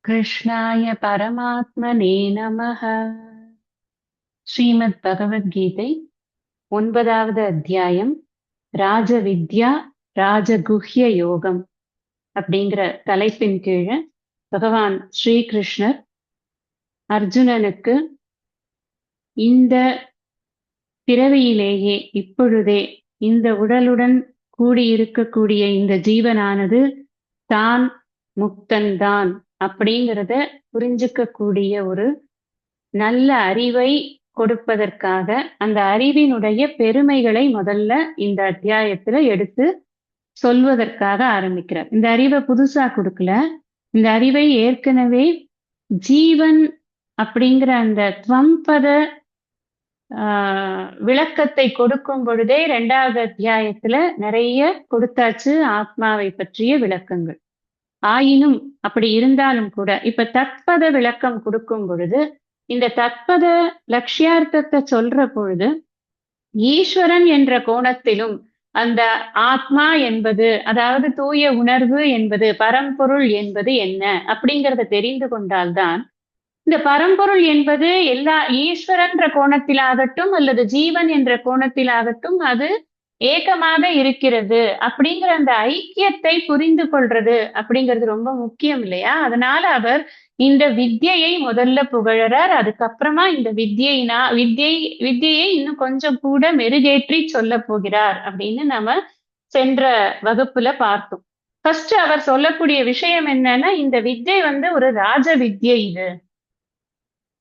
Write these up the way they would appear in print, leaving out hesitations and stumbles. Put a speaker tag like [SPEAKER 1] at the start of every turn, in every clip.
[SPEAKER 1] கிருஷ்ணாய பரமாத்மனே நமः. ஸ்ரீமத் பகவத்கீதை 9வது அத்தியாயம் ராஜவித்யா ராஜகுஹ்ய யோகம் அப்படிங்கிற தலைப்பின் கீழே பகவான் ஸ்ரீகிருஷ்ணர் அர்ஜுனனுக்கு இந்த பிறவியிலேயே இப்பொழுதே இந்த உடலுடன் கூடியிருக்கக்கூடிய இந்த ஜீவனானது தான் முக்தன்தான் அப்படிங்கிறத புரிஞ்சுக்கக்கூடிய ஒரு நல்ல அறிவை கொடுப்பதற்காக அந்த அறிவினுடைய பெருமைகளை முதல்ல இந்த அத்தியாயத்துல எடுத்து சொல்வதற்காக ஆரம்பிக்கிறார். இந்த அறிவை புதுசா கொடுக்கல, இந்த அறிவை ஏற்கனவே ஜீவன் அப்படிங்கிற அந்த துவம்பத விளக்கத்தை கொடுக்கும் பொழுதே 2வது அத்தியாயத்துல நிறைய கொடுத்தாச்சு ஆத்மாவை பற்றிய விளக்கங்கள். ஆயினும் அப்படி இருந்தாலும் கூட இப்ப தத்பத விளக்கம் கொடுக்கும் பொழுது இந்த தத்பத லட்சியார்த்தத்தை சொல்ற பொழுது ஈஸ்வரன் என்ற கோணத்திலும் அந்த ஆத்மா என்பது, அதாவது தூய உணர்வு என்பது, பரம்பொருள் என்பது என்ன அப்படிங்கிறத தெரிந்து கொண்டால்தான் இந்த பரம்பொருள் என்பது எல்லா ஈஸ்வரன்ற கோணத்திலாகட்டும் அல்லது ஜீவன் என்ற கோணத்திலாகட்டும் அது ஏகமாக இருக்கிறது அப்படிங்கிற அந்த ஐக்கியத்தை புரிந்து கொள்றது அப்படிங்கிறது ரொம்ப முக்கியம் இல்லையா? அதனால அவர் இந்த வித்யையை முதல்ல புகழறார். அதுக்கப்புறமா இந்த வித்யையை இன்னும் கொஞ்சம் கூட மெருகேற்றி சொல்ல போகிறார் அப்படின்னு நம்ம சென்ற வகுப்புல பார்த்தோம். ஃபர்ஸ்ட் அவர் சொல்லக்கூடிய விஷயம் என்னன்னா, இந்த வித்யை ஒரு ராஜ வித்யை.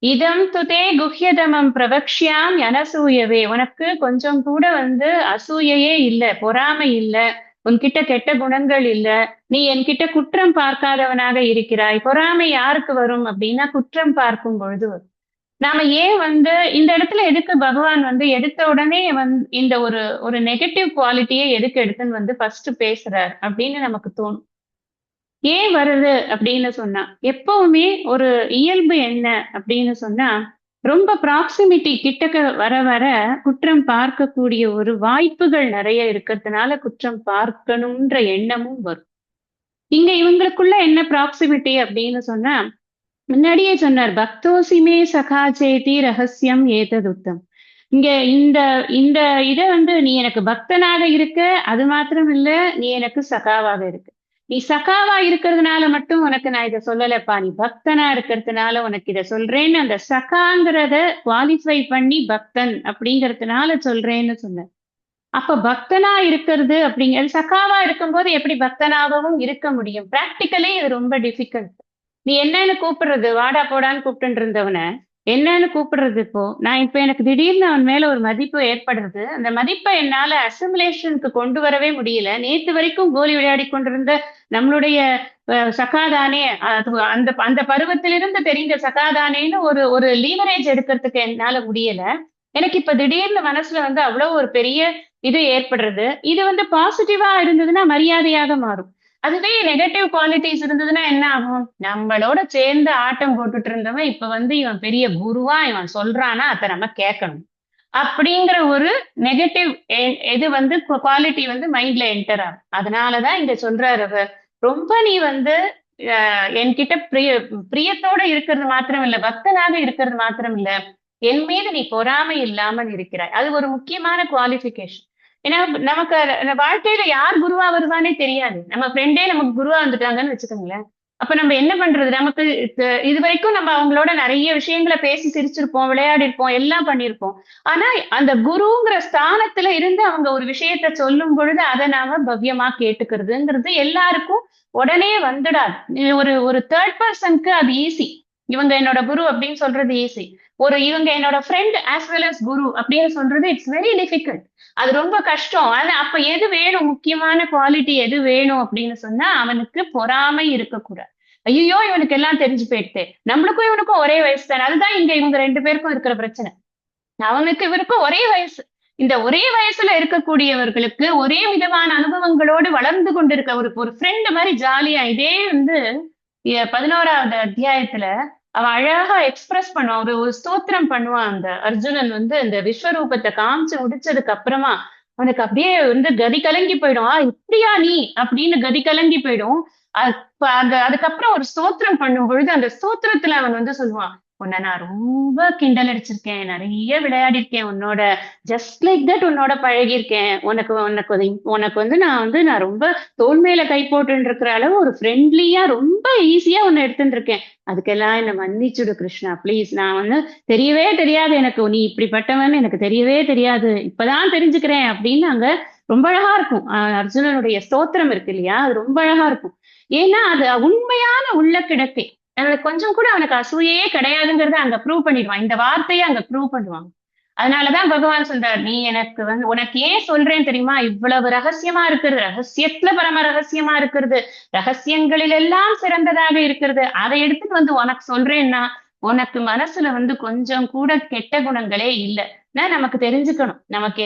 [SPEAKER 1] இதம் துதே குஹ்யதமம் பிரவக்ஷ்யாம் யனசூயவே. உனக்கு கொஞ்சம் கூட அசூயையே இல்ல, பொறாமை இல்ல, உன்கிட்ட கெட்ட குணங்கள் இல்ல, நீ என்கிட்ட குற்றம் பார்க்காதவனாக இருக்கிறாய். பொறாமை யாருக்கு வரும் அப்படின்னா குற்றம் பார்க்கும் பொழுது வரும். நாம ஏன் இந்த இடத்துல எதுக்கு பகவான் எடுத்த உடனே இந்த ஒரு நெகட்டிவ் குவாலிட்டியை எதுக்கு எடுத்துன்னு ஃபர்ஸ்ட் பேசுறார் அப்படின்னு நமக்கு தோணும். ஏன் வருது அப்படின்னு சொன்னா, எப்பவுமே ஒரு இயல்பு என்ன அப்படின்னு சொன்னா, ரொம்ப ப்ராக்சிமிட்டி கிட்டக்க வர வர குற்றம் பார்க்கக்கூடிய ஒரு வாய்ப்புகள் நிறைய இருக்கிறதுனால குற்றம் பார்க்கணும்ன்ற எண்ணமும் வரும். இங்க இவங்களுக்குள்ள என்ன ப்ராக்சிமிட்டி அப்படின்னு சொன்னா, முன்னாடியே சொன்னார், பக்தோசிமே சகாச்சேதி ரகசியம் ஏததுத்தம். இங்க இந்த இந்த இதை நீ எனக்கு பக்தனாக இருக்க, அது மாத்திரம் இல்ல, நீ எனக்கு சகாவாக இருக்கு. நீ சகாவா இருக்கிறதுனால மட்டும் உனக்கு நான் இதை சொல்லலப்பா, நீ பக்தனா இருக்கிறதுனால உனக்கு இதை சொல்றேன்னு அந்த சகாங்கிறத குவாலிஃபை பண்ணி பக்தன் அப்படிங்கிறதுனால சொல்றேன்னு சொன்ன. அப்ப பக்தனா இருக்கிறது அப்படிங்கிறது, சகாவா இருக்கும்போது எப்படி பக்தனாகவும் இருக்க முடியும்? பிராக்டிக்கலி இது ரொம்ப டிஃபிகல்ட். நீ என்னன்னு கூப்பிடுறது, வாடா போடான்னு கூப்பிட்டு இருந்தவன என்னன்னு கூப்பிடுறது? இப்ப எனக்கு திடீர்னு அவன் மேல ஒரு மதிப்பு ஏற்படுறது. அந்த மதிப்பை என்னால அசிமுலேஷனுக்கு கொண்டு வரவே முடியல. நேத்து வரைக்கும் கோலி விளையாடி கொண்டிருந்த நம்மளுடைய சகாதானே, அந்த அந்த பருவத்திலிருந்து தெரிந்த சகாதானேன்னு ஒரு லீவரேஜ் எடுக்கிறதுக்கு என்னால முடியல. எனக்கு இப்ப திடீர்னு மனசுல அவ்வளவு ஒரு பெரிய இது ஏற்படுறது. இது பாசிட்டிவா இருந்ததுன்னா மரியாதையாக மாறும். அதுவே நெகட்டிவ் குவாலிட்டிஸ் இருந்ததுன்னா என்ன ஆகும்? நம்மளோட சேர்ந்து ஆட்டம் போட்டுட்டு இருந்தவன் இப்ப இவன் பெரிய குருவா இவன் சொல்றானா அதை நம்ம கேட்கணும் அப்படிங்கிற ஒரு நெகட்டிவ் இது குவாலிட்டி மைண்ட்ல என்டர் ஆகும். அதனாலதான் இங்க சொல்றாரு அவர், ரொம்ப நீ என்கிட்ட பிரியத்தோட இருக்கிறது மாத்திரம் இல்ல, பக்தனாக இருக்கிறது மாத்திரம் இல்ல, என் மீது நீ பொறாமை இல்லாமல் இருக்கிறாய். அது ஒரு முக்கியமான குவாலிஃபிகேஷன். ஏன்னா நமக்கு வாழ்க்கையில யார் குருவா வருவானே தெரியாது. நம்ம ஃப்ரெண்டே நமக்கு குருவா வந்துட்டாங்கன்னு வச்சுக்கோங்களேன். அப்ப நம்ம என்ன பண்றது? நமக்கு இது வரைக்கும் நம்ம அவங்களோட நிறைய விஷயங்களை பேசி சிரிச்சிருப்போம், விளையாடி இருப்போம், எல்லாம் பண்ணிருப்போம். ஆனா அந்த குருங்கிற ஸ்தானத்துல இருந்து அவங்க ஒரு விஷயத்த சொல்லும் பொழுது அதை நாம பவ்யமா கேட்டுக்கிறதுங்கிறது எல்லாருக்கும் உடனே வந்துடாது. ஒரு தேர்ட் பர்சனுக்கு அது ஈஸி. இவங்க என்னோட குரு அப்படின்னு சொல்றது ஈஸி. இவங்க என்னோட ஃப்ரெண்ட் ஆஸ் வெல் அஸ் குரு அப்படின்னு சொல்றது இட்ஸ் வெரி டிஃபிகல்ட். அது ரொம்ப கஷ்டம். அப்ப எது வேணும், முக்கியமான குவாலிட்டி எது வேணும் அப்படின்னு சொன்னா, அவனுக்கு பொறாமை இருக்கக்கூடாது. ஐயோ இவனுக்கு எல்லாம் தெரிஞ்சு போயிடுது, நம்மளுக்கும் இவனுக்கும் ஒரே வயசு தானே. அதுதான் இங்க இவங்க 2 பேருக்கும் இருக்கிற பிரச்சனை. அவனுக்கு இவருக்கும் ஒரே வயசு. இந்த ஒரே வயசுல இருக்கக்கூடியவர்களுக்கு ஒரே விதமான அனுபவங்களோடு வளர்ந்து கொண்டிருக்க ஒரு ஃப்ரெண்டு மாதிரி ஜாலியா இதே 11வது அத்தியாயத்துல அவன் அழகா எக்ஸ்பிரஸ் பண்ணுவான், ஒரு ஸ்தோத்திரம் பண்ணுவான். அந்த அர்ஜுனன் இந்த விஸ்வரூபத்தை காமிச்சு முடிச்சதுக்கு அப்புறமா அவனுக்கு அப்படியே வந்து கதி கலங்கி போயிடும். இப்படியா நீ அப்படின்னு கதி கலங்கி போயிடும். அதுக்கப்புறம் ஒரு ஸ்தோத்திரம் பண்ணும் பொழுது அந்த ஸ்தோத்திரத்துல அவன் வந்து சொல்லுவான், உன்னை நான் ரொம்ப கிண்டல் அடிச்சிருக்கேன், நிறைய விளையாடிருக்கேன் உன்னோட, ஜஸ்ட் லைக் தட் உன்னோட பழகியிருக்கேன், உனக்கு உனக்கு உனக்கு வந்து நான் ரொம்ப தோள் மேல கை போட்டுன்னு இருக்கிற அளவு ஒரு ஃப்ரெண்ட்லியா ரொம்ப ஈஸியா உன்னை எடுத்துட்டு இருக்கேன். அதுக்கெல்லாம் என்ன மன்னிச்சுடு கிருஷ்ணா ப்ளீஸ். நான் வந்து தெரியவே தெரியாது எனக்கு, நீ இப்படிப்பட்டவன் எனக்கு தெரியவே தெரியாது, இப்பதான் தெரிஞ்சுக்கிறேன் அப்படின்னு அங்க ரொம்ப அழகா இருக்கும். அர்ஜுனனுடைய ஸ்தோத்திரம் இருக்கு இல்லையா, அது ரொம்ப அழகா இருக்கும். ஏன்னா அது உண்மையான உள்ள கிடக்கை. அவனுக்கு கொஞ்சம் கூட அவனுக்கு அசூயையே கிடையாதுங்கிறத அங்க ப்ரூவ் பண்ணிடுவான். இந்த வார்த்தையை அங்க ப்ரூவ் பண்ணுவாங்க. அதனாலதான் பகவான் சொல்றார், நீ எனக்கு வந்து உனக்கு ஏன் சொல்றேன் தெரியுமா, இவ்வளவு ரகசியமா இருக்கிறது, ரகசியத்துல பரம ரகசியமா இருக்கிறது, ரகசியங்களில் எல்லாம் சிறந்ததாக இருக்கிறது, அதை எடுத்துட்டு வந்து உனக்கு சொல்றேன்னா உனக்கு மனசுல வந்து கொஞ்சம் கூட கெட்ட குணங்களே இல்லை. நமக்கு தெரிஞ்சுக்கணும், நமக்கு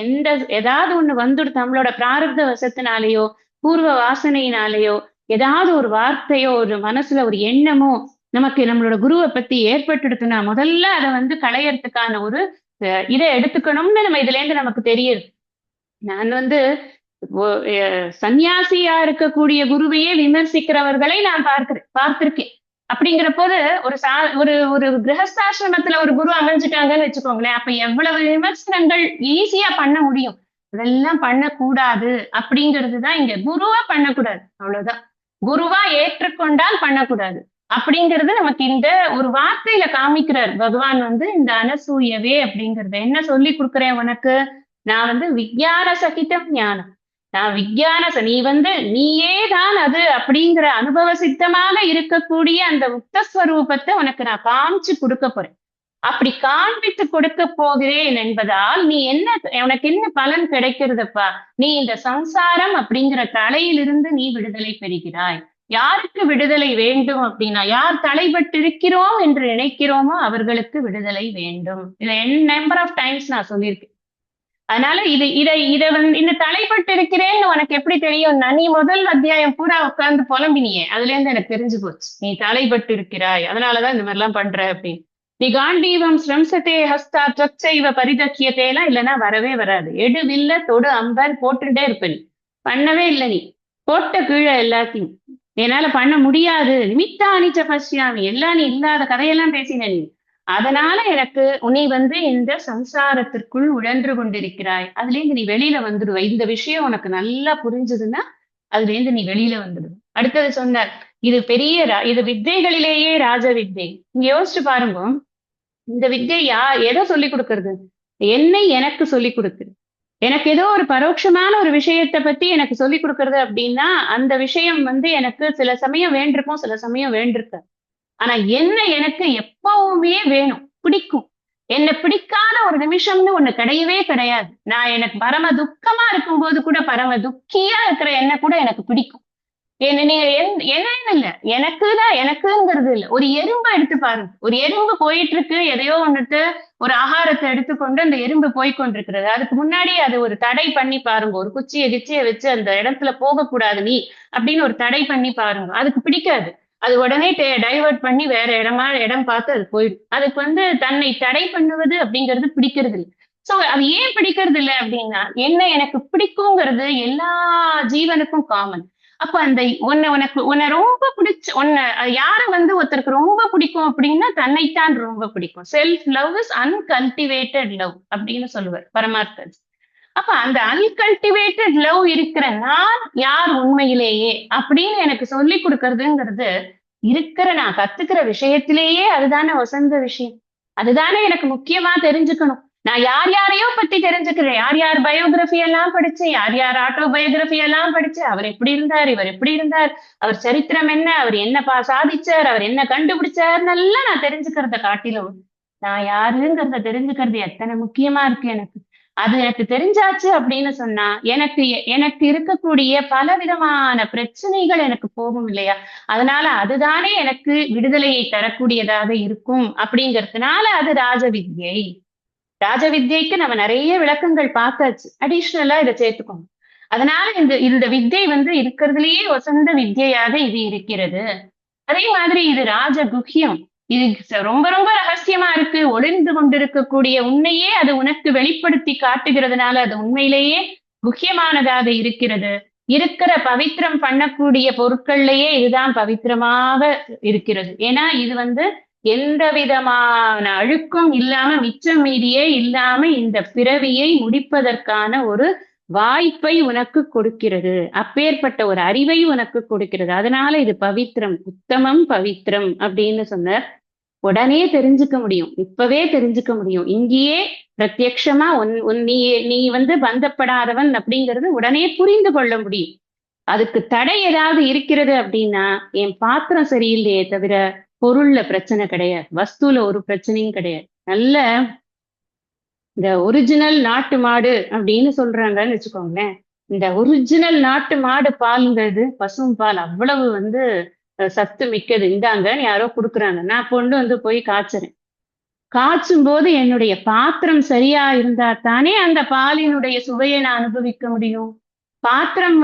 [SPEAKER 1] ஏதாவது ஒண்ணு வந்துடும் நம்மளோட பிராரப்த வசத்தினாலேயோ பூர்வ வாசனையினாலேயோ ஏதாவது ஒரு வார்த்தையோ ஒரு மனசுல ஒரு எண்ணமோ நமக்கு நம்மளோட குருவை பத்தி ஏற்பட்டுடுத்துனா முதல்ல அதை வந்து களையறதுக்கான ஒரு இதை எடுத்துக்கணும்னு நம்ம இதுல இருந்து நமக்கு தெரியுது. நான் வந்து சன்னியாசியா இருக்கக்கூடிய குருவையே விமர்சிக்கிறவர்களை நான் பார்த்திருக்கேன். அப்படிங்கிற போது ஒரு ஒரு கிரகஸ்தாசிரமத்துல ஒரு குரு அமைஞ்சிட்டாங்கன்னு வச்சுக்கோங்களேன், அப்ப எவ்வளவு விமர்சனங்கள் ஈஸியா பண்ண முடியும். இதெல்லாம் பண்ணக்கூடாது அப்படிங்கிறதுதான் இங்க. குருவா பண்ணக்கூடாது, அவ்வளவுதான். குருவா ஏற்றுக்கொண்டால் பண்ணக்கூடாது அப்படிங்கிறது நமக்கு இந்த ஒரு வார்த்தையில காமிக்கிறார் பகவான் வந்து. இந்த அனசூயவே அப்படிங்கறத என்ன சொல்லி கொடுக்குறேன் உனக்கு, நான் வந்து விஞ்ஞான சகிதம் ஞானம், நான் நீ வந்து நீயே தான் அது அப்படிங்கிற அனுபவ சித்தமாக இருக்கக்கூடிய அந்த முக்தஸ்வரூபத்தை உனக்கு நான் காமிச்சு கொடுக்க போறேன். அப்படி காண்பித்து கொடுக்க போகிறேன் என்பதால் நீ என்ன, உனக்கு என்ன பலன் கிடைக்கிறதுப்பா, நீ இந்த சம்சாரம் அப்படிங்கிற தலையிலிருந்து நீ விடுதலை பெறுகிறாய். யாருக்கு விடுதலை வேண்டும் அப்படின்னா, யார் தலைப்பட்டிருக்கிறோம் என்று நினைக்கிறோமோ அவர்களுக்கு விடுதலை வேண்டும். இதை நம்பர் ஆஃப் டைம்ஸ் நான் சொல்லியிருக்கேன். அதனால இதை வந்து இந்த தலைப்பட்டு இருக்கிறேன்னு உனக்கு எப்படி தெரியும்னா, நீ முதல் அத்தியாயம் பூரா உட்கார்ந்து புலம்பினியே, அதுல இருந்து எனக்கு தெரிஞ்சு போச்சு நீ தலைப்பட்டு இருக்கிறாய், அதனாலதான் இந்த மாதிரி எல்லாம் பண்ற அப்படின்னு. நீ காண்டீவம் ஸ்ரம்சத்தே ஹஸ்தா தொச்சைவ பரிதக்கியத்தே எல்லாம் இல்லைன்னா வரவே வராது. எடு வில்ல தொடு அம்பர் போட்டுட்டே இருப்ப, நீ பண்ணவே இல்லை. நீ போட்ட கீழே எல்லாத்தையும் என்னால பண்ண முடியாது, நிமித்தானிச்ச பசியாமி எல்லாம் நீ இல்லாத கதையெல்லாம் பேசின நீ, அதனால எனக்கு நீ வந்து இந்த சம்சாரத்திற்குள் உழன்று கொண்டிருக்கிறாய், அதுல இருந்து நீ வெளியில வந்துடுவ. இந்த விஷயம் உனக்கு நல்லா புரிஞ்சதுன்னா அதுல இருந்து நீ வெளியில வந்துடுவ. அடுத்தது சொன்னார், இது இது வித்தைகளிலேயே ராஜ வித்தை. இங்க யோசிச்சு பாருங்க, இந்த வித்தை எதை சொல்லி கொடுக்கறது, என்னை எனக்கு சொல்லி கொடுக்குது. எனக்கு ஏதோ ஒரு பரோட்சமான ஒரு விஷயத்தை பத்தி எனக்கு சொல்லி கொடுக்கறது அப்படின்னா அந்த விஷயம் வந்து எனக்கு சில சமயம் வேண்டிருக்கும், சில சமயம் வேண்டிருக்க. ஆனா என்ன எனக்கு எப்பவுமே வேணும், பிடிக்கும். என்ன பிடிக்காத ஒரு நிமிஷம்னு ஒண்ணு கிடையவே கிடையாது. நான் எனக்கு பரம துக்கமா இருக்கும்போது கூட, பரம துக்கியா இருக்கிற என்ன கூட எனக்கு பிடிக்கும். நீங்க என்னன்னு இல்ல, எனக்குதான், எனக்குங்கிறது இல்ல. ஒரு எறும்பை எடுத்து பாருங்க, ஒரு எறும்பு போயிட்டு இருக்கு, எதையோ வந்துட்டு ஒரு ஆகாரத்தை எடுத்துக்கொண்டு அந்த எறும்பு போய்கொண்டிருக்கிறது. அதுக்கு முன்னாடி அது ஒரு தடை பண்ணி பாருங்க, ஒரு கிச்சியை வச்சு அந்த இடத்துல போகக்கூடாது நீ அப்படின்னு ஒரு தடை பண்ணி பாருங்க. அதுக்கு பிடிக்காது, அது உடனே டைவர்ட் பண்ணி வேற இடம் பார்த்து அது போயிடும். அதுக்கு வந்து தன்னை தடை பண்ணுவது அப்படிங்கிறது பிடிக்கிறது இல்லை. சோ அது ஏன் பிடிக்கிறது இல்லை அப்படின்னா, என்ன எனக்கு பிடிக்குங்கிறது எல்லா ஜீவனுக்கும் காமன். அப்ப அந்த உன்னை ரொம்ப யார வந்து ஒருத்தருக்கு ரொம்ப பிடிக்கும் அப்படின்னா தன்னைத்தான் ரொம்ப பிடிக்கும். Self love is uncultivated love அப்படின்னு சொல்லுவார் பரமார்த்தர். அப்ப அந்த அன்கல்டிவேட்டட் லவ் இருக்கிற நான் யார் உண்மையிலேயே அப்படின்னு எனக்கு சொல்லி கொடுக்கறதுங்கிறது இருக்கிற நான் கத்துக்கிற விஷயத்திலேயே அதுதானே வசந்த விஷயம். அதுதானே எனக்கு முக்கியமா தெரிஞ்சுக்கணும். நான் யார் யாரையோ பத்தி தெரிஞ்சுக்கிறேன், யார் யார் பயோகிராபி எல்லாம் படிச்சேன், யார் யார் ஆட்டோபயோகிராபி எல்லாம் படிச்சு, அவர் எப்படி இருந்தார், இவர் எப்படி இருந்தார், அவர் சரித்திரம் என்ன, அவர் என்ன சாதிச்சார், அவர் என்ன கண்டுபிடிச்சார், நல்லா நான் தெரிஞ்சுக்கிறத காட்டிலும் நான் யாருங்கிறத தெரிஞ்சுக்கிறது எத்தனை முக்கியமா இருக்கு எனக்கு. அது எனக்கு தெரிஞ்சாச்சு அப்படின்னு சொன்னா எனக்கு எனக்கு இருக்கக்கூடிய பல விதமான பிரச்சனைகள் எனக்கு போகும் இல்லையா. அதனால அதுதானே எனக்கு விடுதலையை தரக்கூடியதாக இருக்கும் அப்படிங்கிறதுனால அது ராஜவித்யை. ராஜவித்யைக்கு நம்ம நிறைய விளக்கங்கள் பார்த்தாச்சு, அடிஷ்னலா இதை சேர்த்துக்கோங்க. அதனால இந்த வித்தை வந்து இருக்கிறதுலயே வசந்த வித்யாக இது இருக்கிறது. அதே மாதிரி இது ராஜகுஹ்யம், இது ரொம்ப ரொம்ப ரகசியமா இருக்கு, ஒளிர்ந்து கொண்டிருக்கக்கூடிய உன்னையே அது உனக்கு வெளிப்படுத்தி காட்டுகிறதுனால அது உண்மையிலேயே முக்கியமானதாக இருக்கிறது. இருக்கிற பவித்திரம் பண்ணக்கூடிய பொருட்கள்லயே இதுதான் பவித்திரமாக இருக்கிறது. ஏன்னா இது எந்த விதமான அழுக்கும் இல்லாம மிச்சம் மீதியே இல்லாம இந்த பிறவியை முடிப்பதற்கான ஒரு வாய்ப்பை உனக்கு கொடுக்கிறது. அப்பேற்பட்ட ஒரு அறிவை உனக்கு கொடுக்கிறது. அதனால இது பவித்திரம், உத்தமம் பவித்திரம் அப்படின்னு சொன்னார். உடனே தெரிஞ்சுக்க முடியும். இப்பவே தெரிஞ்சுக்க முடியும். இங்கேயே பிரத்யக்ஷமா நீ பந்தப்படாதவன் அப்படிங்கிறது உடனே புரிந்து கொள்ள முடியும். அதுக்கு தடை ஏதாவது இருக்கிறது அப்படின்னா, என் பாத்திரம் சரியில்லையே தவிர பொருள்ல பிரச்சனை கிடையாது. வஸ்துல ஒரு பிரச்சனையும் கிடையாது. நல்ல இந்த ஒரிஜினல் நாட்டு மாடு அப்படின்னு சொல்றாங்கன்னு வச்சுக்கோங்களேன். இந்த ஒரிஜினல் நாட்டு மாடு பால்ங்கிறது பசும் பால் அவ்வளவு சத்து மிக்கது. இந்தாங்கன்னு யாரோ கொடுக்குறாங்க. நான் கொண்டு போய் காய்ச்சறேன். காய்ச்சும் போது என்னுடைய பாத்திரம் சரியா இருந்தா தானே அந்த பாலினுடைய சுவையை நான் அனுபவிக்க முடியும். பாத்திரம்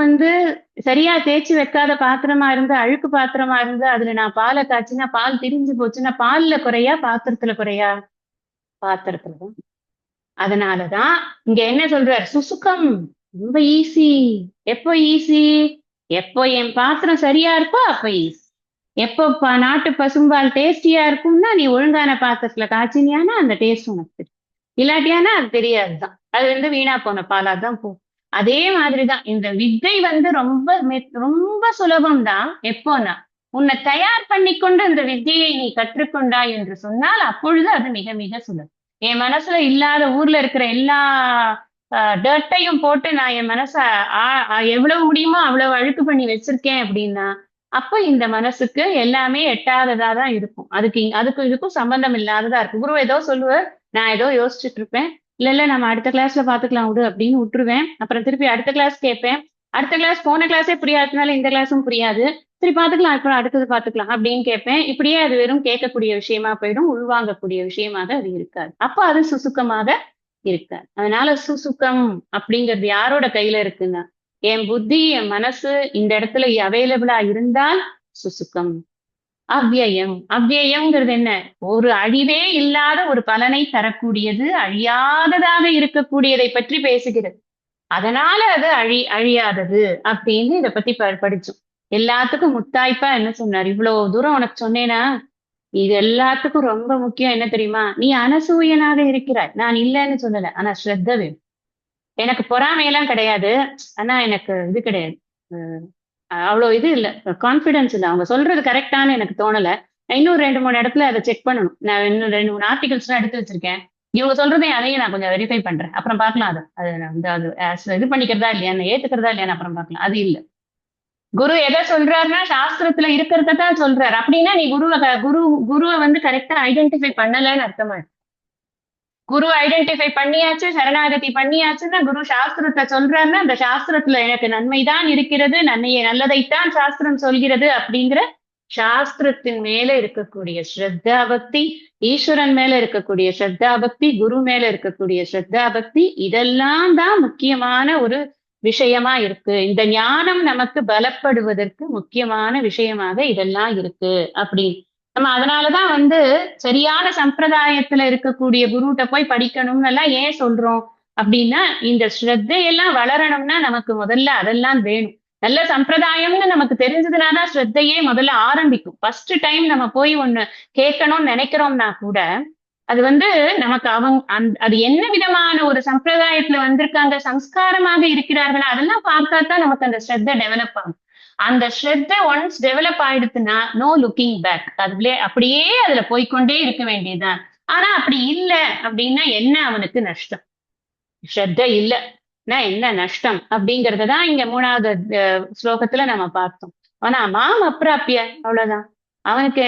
[SPEAKER 1] சரியா தேய்ச்சி வைக்காத பாத்திரமா இருந்தா, அழுக்கு பாத்திரமா இருந்தா அதுல நான் பாலை காய்ச்சினா பால் திரிஞ்சு போச்சுன்னா பால்ல குறையா பாத்திரத்துல குறையா? பாத்திரத்துலதான். அதனாலதான் இங்க என்ன சொல்றார்? சுசுக்கம் ரொம்ப ஈஸி. எப்போ ஈஸி? எப்போ என் பாத்திரம் சரியா இருக்கோ அப்ப ஈஸி. எப்போ நாட்டு பசும்பால் டேஸ்டியா இருக்கும்னா நீ ஒழுங்கான பாத்திரத்துல காய்ச்சினியானா அந்த டேஸ்ட் உனக்கு இல்லாட்டியானா அது தெரியாதுதான். அது வீணா போன பாலாதான் போகும். அதே மாதிரிதான் இந்த வித்தை ரொம்ப ரொம்ப சுலபம் தான். எப்போனா உன்னை தயார் பண்ணி கொண்டு அந்த வித்தியை நீ கற்றுக்கொண்டாய் என்று சொன்னால் அப்பொழுது அது மிக மிக சுலபம். என் மனசுல இல்லாத ஊர்ல இருக்கிற எல்லா டர்ட்டையும் போட்டு நான் என் மனச எவ்வளவு முடியுமோ அவ்வளவு அழுக்கு பண்ணி வச்சிருக்கேன் அப்படின்னா அப்ப இந்த மனசுக்கு எல்லாமே எட்டாததா தான் இருக்கும். அதுக்கும் இதுக்கும் சம்பந்தம் இல்லாததா இருக்கும். குரு ஏதோ சொல்லுவார், நான் ஏதோ யோசிச்சுட்டு இருப்பேன். இல்ல நம்ம அடுத்த கிளாஸ்ல பாத்துக்கலாம் விடு அப்படின்னு விட்டுருவேன். அப்புறம் திருப்பி அடுத்த கிளாஸ் கேட்பேன். அடுத்த கிளாஸ் போன கிளாஸே புரியாததுனால இந்த கிளாஸும் புரியாது. சரி பாத்துக்கலாம், அப்புறம் அடுத்தது பாத்துக்கலாம் அப்படின்னு கேட்பேன். இப்படியே அது வெறும் கேட்கக்கூடிய விஷயமா போயிடும். உள்வாங்கக்கூடிய விஷயமாக அது இருக்காது. அப்ப அது சுசுக்கமாக இருக்காது. அதனால சுசுக்கம் அப்படிங்கிறது யாரோட கையில இருக்குன்னா, என் புத்தி என் மனசு இந்த இடத்துல அவைலபிளா இருந்தால் சுசுக்கம். அவ்வியம், அவ்வியம்ங்கிறது என்ன? ஒரு அழிவே இல்லாத ஒரு பலனை தரக்கூடியது, அழியாததாக இருக்கக்கூடியதை பற்றி பேசுகிறது. அதனால அது அழியாதது அப்படின்னு இதை பத்தி படிச்சோம். எல்லாத்துக்கும் முத்தாய்ப்பா என்ன சொன்னார்? இவ்வளவு தூரம் உனக்கு சொன்னேனா, இது எல்லாத்துக்கும் ரொம்ப முக்கியம் என்ன தெரியுமா? நீ அனசூயனாக இருக்கிறாய். நான் இல்லைன்னு சொல்லல. ஆனா ஸ்ரத்த வேணும். எனக்கு பொறாமையெல்லாம் கிடையாது. ஆனா எனக்கு இது கிடையாது. அவ்வளவு இது இல்ல, கான்பிடன்ஸ் இல்ல. அவங்க சொல்றது கரெக்டானு எனக்கு தோணல. இன்னும் 2-3 இடத்துல அதை செக் பண்ணணும். நான் இன்னும் 2-3 ஆர்டிகல்ஸ் எல்லாம் எடுத்து வச்சிருக்கேன். இவங்க சொல்றதையும் அதையும் நான் கொஞ்சம் வெரிஃபை பண்றேன். அப்புறம் பார்க்கலாம். அது அது இது பண்ணிக்கிறதா இல்லையா, ஏத்துக்கிறதா இல்லையான்னு அப்புறம் பார்க்கலாம். அது இல்ல. குரு எதை சொல்றாருன்னா சாஸ்திரத்துல இருக்கிறத தான் சொல்றாரு. அப்படின்னா நீ குருவை கரெக்டா ஐடென்டிஃபை பண்ணலன்னு அர்த்தமா. குரு ஐடென்டிஃபை பண்ணியாச்சு, சரணாகதி பண்ணியாச்சுன்னா குரு சாஸ்திரத்தை சொல்றாருன்னா அந்த சாஸ்திரத்துல எனக்கு நன்மைதான் இருக்கிறது, நல்லதைத்தான் சாஸ்திரம் சொல்கிறது அப்படிங்கிற சாஸ்திரத்தின் மேல இருக்கக்கூடிய ஸ்ரத்தா பக்தி, ஈஸ்வரன் மேல இருக்கக்கூடிய ஸ்ரத்தா பக்தி, குரு மேல இருக்கக்கூடிய ஸ்ரத்தா பக்தி, இதெல்லாம் தான் முக்கியமான ஒரு விஷயமா இருக்கு. இந்த ஞானம் நமக்கு பலப்படுவதற்கு முக்கியமான விஷயமாக இதெல்லாம் இருக்கு அப்படின்னு நம்ம அதனாலதான் சரியான சம்பிரதாயத்துல இருக்கக்கூடிய குருட்ட போய் படிக்கணும்னு எல்லாம் ஏன் சொல்றோம் அப்படின்னா, இந்த ஸ்ரத்தையெல்லாம் வளரணும்னா நமக்கு முதல்ல அதெல்லாம் வேணும். நல்ல சம்பிரதாயம்னு நமக்கு தெரிஞ்சதுனாதான் ஸ்ரத்தையே முதல்ல ஆரம்பிக்கும். ஃபர்ஸ்ட் டைம் நம்ம போய் ஒண்ணு கேட்கணும்னு நினைக்கிறோம்னா கூட அது நமக்கு அது என்ன விதமான ஒரு சம்பிரதாயத்துல வந்திருக்காங்க, சம்ஸ்காரமாக இருக்கிறார்களா, அதெல்லாம் பார்த்தா தான் நமக்கு அந்த ஸ்ரத்த டெவலப் ஆகும். அந்த ஸ்ரத்த ஒன்ஸ் டெவலப் ஆயிடுச்சுன்னா நோ லுக்கிங் பேக். அப்படியே அதுல போய்கொண்டே இருக்க வேண்டியதுதான். ஆனா அப்படி இல்லை அப்படின்னா என்ன அவனுக்கு நஷ்டம்? ஸ்ரத்த இல்லைன்னா என்ன நஷ்டம் அப்படிங்கறதான் இங்க 3வது ஸ்லோகத்துல நம்ம பார்த்தோம். ஆனா மாம் அப்பிராப்பிய, அவ்வளவுதான். அவனுக்கு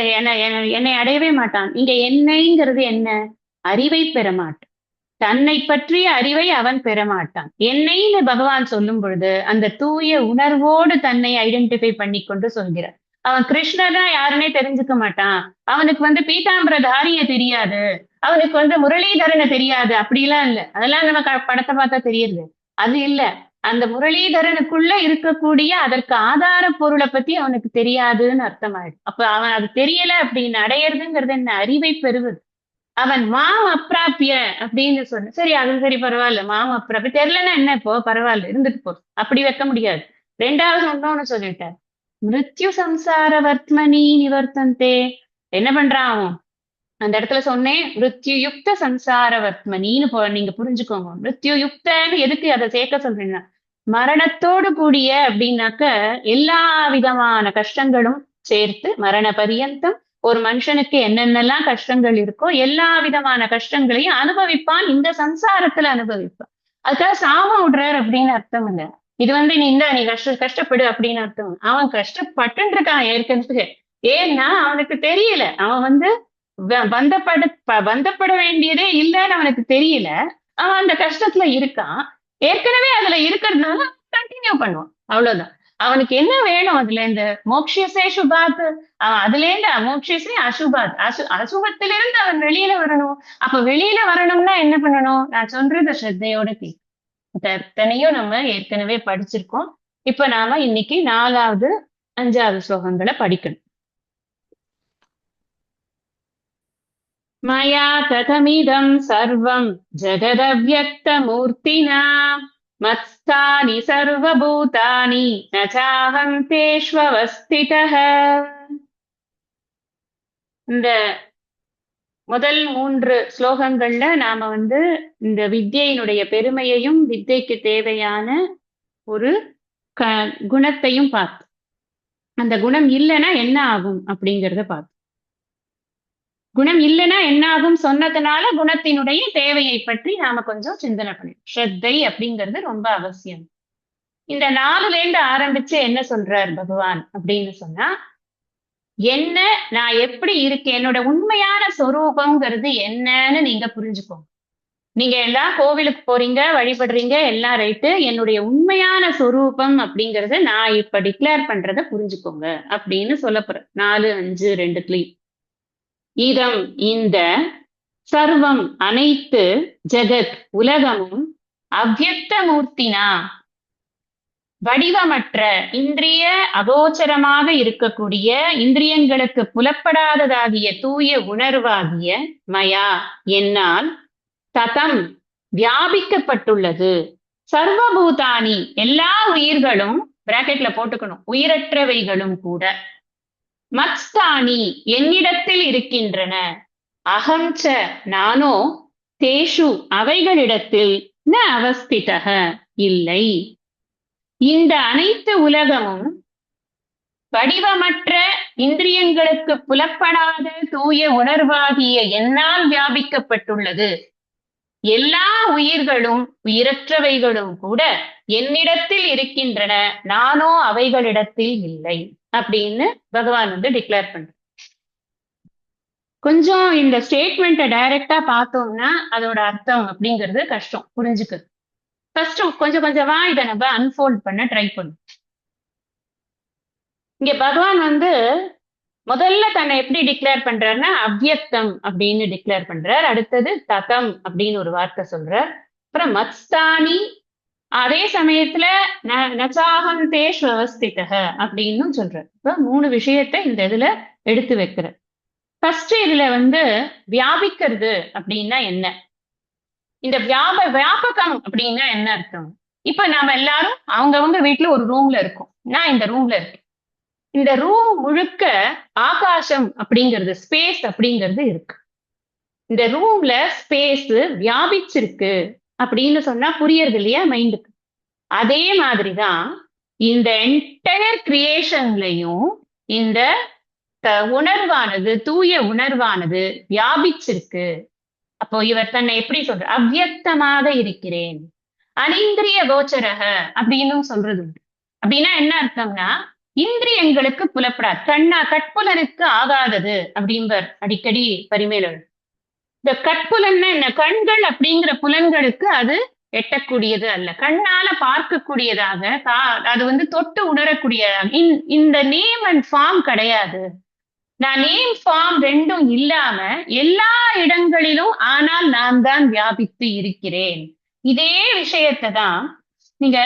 [SPEAKER 1] என்னை அடையவே மாட்டான். இங்க என்னைங்கிறது என்ன? அறிவை பெற மாட்டான். தன்னை பற்றிய அறிவை அவன் பெறமாட்டான். என்னைன்னு பகவான் சொல்லும் பொழுது அந்த தூய உணர்வோடு தன்னை ஐடென்டிஃபை பண்ணி கொண்டு சொல்கிறார். அவன் கிருஷ்ணனா யாருன்னே தெரிஞ்சுக்க மாட்டான். அவனுக்கு பீதாம்பரதாரிய தெரியாது, அவனுக்கு முரளிதரனை தெரியாது. அப்படிலாம் இல்ல. அதெல்லாம் நம்ம படத்தை பார்த்தா தெரியுது. அது இல்ல. அந்த முரளிதரனுக்குள்ள இருக்கக்கூடிய அதற்கு ஆதார பொருளை பத்தி அவனுக்கு தெரியாதுன்னு அர்த்தமாயிடும். அப்ப அவன் அது தெரியல அப்படின்னு அடையிறதுங்கிறது என்ன? அறிவை பெறுவது. அவன் மாம் அப்பிராப்பிய அப்படின்னு சொன்ன. சரி அது சரி பரவாயில்ல, மாம் அப்பிராப்பிய தெரியலன்னா என்ன இப்போ பரவாயில்ல இருந்துட்டு போ, அப்படி வைக்க முடியாது. ரெண்டாவது ஒண்ணு சொல்லிட்டார், மிருத்யு சம்சார வர்த்மனி நிவர்த்தந்தே. என்ன பண்றான் அவன்? அந்த இடத்துல சொன்னேன், மிருத்யு யுக்த சம்சார வர்த்மனின்னு நீங்க புரிஞ்சுக்கோங்க. மிருத்யு யுக்தன்னு எதுக்கு அதை சேர்க்க சொல்றீங்கன்னா, மரணத்தோடு கூடிய அப்படின்னாக்க எல்லா விதமான கஷ்டங்களும் சேர்த்து மரண பரியந்தம் ஒரு மனுஷனுக்கு என்னென்னலாம் கஷ்டங்கள் இருக்கோ எல்லா விதமான கஷ்டங்களையும் அனுபவிப்பான், இந்த சம்சாரத்துல அனுபவிப்பான். அதுக்காக சாபம் விடுறார் அப்படின்னு அர்த்தம் இல்ல. இது நீ கஷ்டப்படு அப்படின்னு அர்த்தம். அவன் கஷ்டப்பட்டு இருக்கான் ஏற்கனவே. ஏன்னா அவனுக்கு தெரியல, அவன் பந்தப்பட வேண்டியதே இல்லைன்னு அவனுக்கு தெரியல. அவன் அந்த கஷ்டத்துல இருக்கான். ஏற்கனவே அதுல இருக்கிறதுனால கண்டினியூ பண்ணுவான், அவ்வளவுதான். அவனுக்கு என்ன வேணும் அதுல இருந்து? மோக்ஷியசே சுபாத். அதுல இருந்து மோக்ஷியசே அசுபாத். அசுபத்திலிருந்து அவன் வெளியில வரணும். அப்ப வெளியில வரணும்னா என்ன பண்ணணும்? நான் சொல்றத ஸ்ரத்தையோட எத்தனையும் நம்ம ஏற்கனவே படிச்சிருக்கோம். இப்ப நாம இன்னைக்கு 4வது 5வது ஸ்லோகங்களை படிக்கணும். மயா கதமிதம் சர்வம் ஜகதவ்யக்தமூர்த்தினா மத்ஸ்தானி சர்வபூதானி ந சாஹம் தேஷ்வவஸ்திதஹ. இந்த முதல் 3 ஸ்லோகங்கள்ல நாம இந்த வித்யினுடைய பெருமையையும் வித்தைக்கு தேவையான ஒரு குணத்தையும் பார்த்தோம். அந்த குணம் இல்லைன்னா என்ன ஆகும் அப்படிங்கிறத பார்த்தோம். குணம் இல்லைன்னா என்ன ஆகும் சொன்னதுனால குணத்தினுடைய தேவையை பற்றி நாம கொஞ்சம் சிந்தனை பண்ணணும். ஸ்ரத்தை அப்படிங்கிறது ரொம்ப அவசியம். இந்த 4ல இருந்து ஆரம்பிச்சு என்ன சொல்றார் பகவான் அப்படின்னு சொன்னா, என்ன நான் எப்படி இருக்கேன், என்னோட உண்மையான சொரூபம்ங்கிறது என்னன்னு நீங்க புரிஞ்சுக்கோங்க. நீங்க எல்லாம் கோவிலுக்கு போறீங்க, வழிபடுறீங்க, எல்லாம் ரைட்டு. என்னுடைய உண்மையான சொரூபம் அப்படிங்கறத நான் இப்ப டிக்ளேர் பண்றத புரிஞ்சுக்கோங்க அப்படின்னு சொல்ல போறேன். 4, 5, 2 இதம் இந்த, சர்வம் அனைத்து, ஜெகத் உலகமும், அவ்யக்த மூர்த்தினா வடிவமற்ற இந்திரிய அகோச்சரமாக இருக்கக்கூடிய இந்திரியங்களுக்கு புலப்படாததாகிய தூய உணர்வாகிய மயா என்னால் ததம் வியாபிக்கப்பட்டுள்ளது. சர்வபூதானி எல்லா உயிர்களும், பிராக்கெட்ல போட்டுக்கணும், உயிரற்றவைகளும் கூட, மத்ஸ்தானி என்னிடத்தில் இருக்கின்றன, அகஞ்ச நானோ, தேஷு அவைகளிடத்தில் ந அவஸ்திதக இல்லை. இந்த அனைத்து உலகமும் வடிவமற்ற இந்திரியங்களுக்கு புலப்படாத தூய உணர்வாகிய என்னால் வியாபிக்கப்பட்டுள்ளது. எல்லா உயிர்களும் உயிரற்றவைகளும் கூட என்னிடத்தில் இருக்கின்றன, நானோ அவைகளிடத்தில் இல்லை அப்படின்னு பகவான் டிக்ளேர் பண்ற. கொஞ்சம் இந்த ஸ்டேட்மெண்ட்டை டைரக்டா பார்த்தோம்னா அதோட அர்த்தம் அப்படிங்கிறது கஷ்டம் புரிஞ்சுக்கு. ஃபர்ஸ்ட் கொஞ்சம் கொஞ்சமா இதை நம்ம அன்ஃபோல்ட் பண்ண ட்ரை பண்ணும். இங்க பகவான் முதல்ல தன்னை எப்படி டிக்ளேர் பண்றாருன்னா அவ்யக்தம் அப்படின்னு டிக்ளேர் பண்றார். அடுத்தது ததம் அப்படின்னு ஒரு வார்த்தை சொல்றார். அப்புறம் மத்ஸ்தானி, அதே சமயத்துல நச்சாகம் தேஷ் அவஸ்திதக அப்படின்னு சொல்றார். இப்ப 3 விஷயத்தை இந்த இதுல எடுத்து வைக்கிற. ஃபர்ஸ்ட் இதுல வியாபிக்கிறது அப்படின்னா என்ன, இந்த வியாபகம் அப்படின்னா என்ன அர்த்தம்? இப்ப நாம எல்லாரும் அவங்கவங்க வீட்டுல ஒரு ரூம்ல இருக்கோம். நான் இந்த ரூம்ல இருக்கேன். இந்த ரூம் முழுக்க ஆகாசம் அப்படிங்கிறது, ஸ்பேஸ் அப்படிங்கிறது இருக்கு. இந்த ரூம்ல ஸ்பேஸ் வியாபிச்சிருக்கு அப்படின்னு சொன்னா புரியறது இல்லையா மைண்டுக்கு? அதே மாதிரிதான் இந்த என்டையர் கிரியேஷன்லயும் இந்த உணர்வானது, தூய உணர்வானது வியாபிச்சிருக்கு. அப்போ இவர் தன்னை எப்படி சொல்ற? அவ்யக்தமாக இருக்கிறேன், அனிந்திரிய கோச்சரக அப்படின்னு சொல்றது. அப்படின்னா என்ன அர்த்தம்னா, இந்திரியங்களுக்கு புலப்படாது, கட்புலனுக்கு ஆகாதது அப்படின்பர் அடிக்கடி பரிமேலர். இந்த கட்புலன்னா என்ன? கண்கள் அப்படிங்கிற புலன்களுக்கு அது எட்டக்கூடியது அல்ல, கண்ணால பார்க்கக்கூடியதாக, அது தொட்டு உணரக்கூடியதாக. இந்த நேம் அண்ட் ஃபார்ம் கிடையாது. நான் நேம் ஃபார்ம் ரெண்டும் இல்லாம எல்லா இடங்களிலும் ஆனால் நான் தான் வியாபித்து இருக்கிறேன். இதே விஷயத்தை தான் நீங்க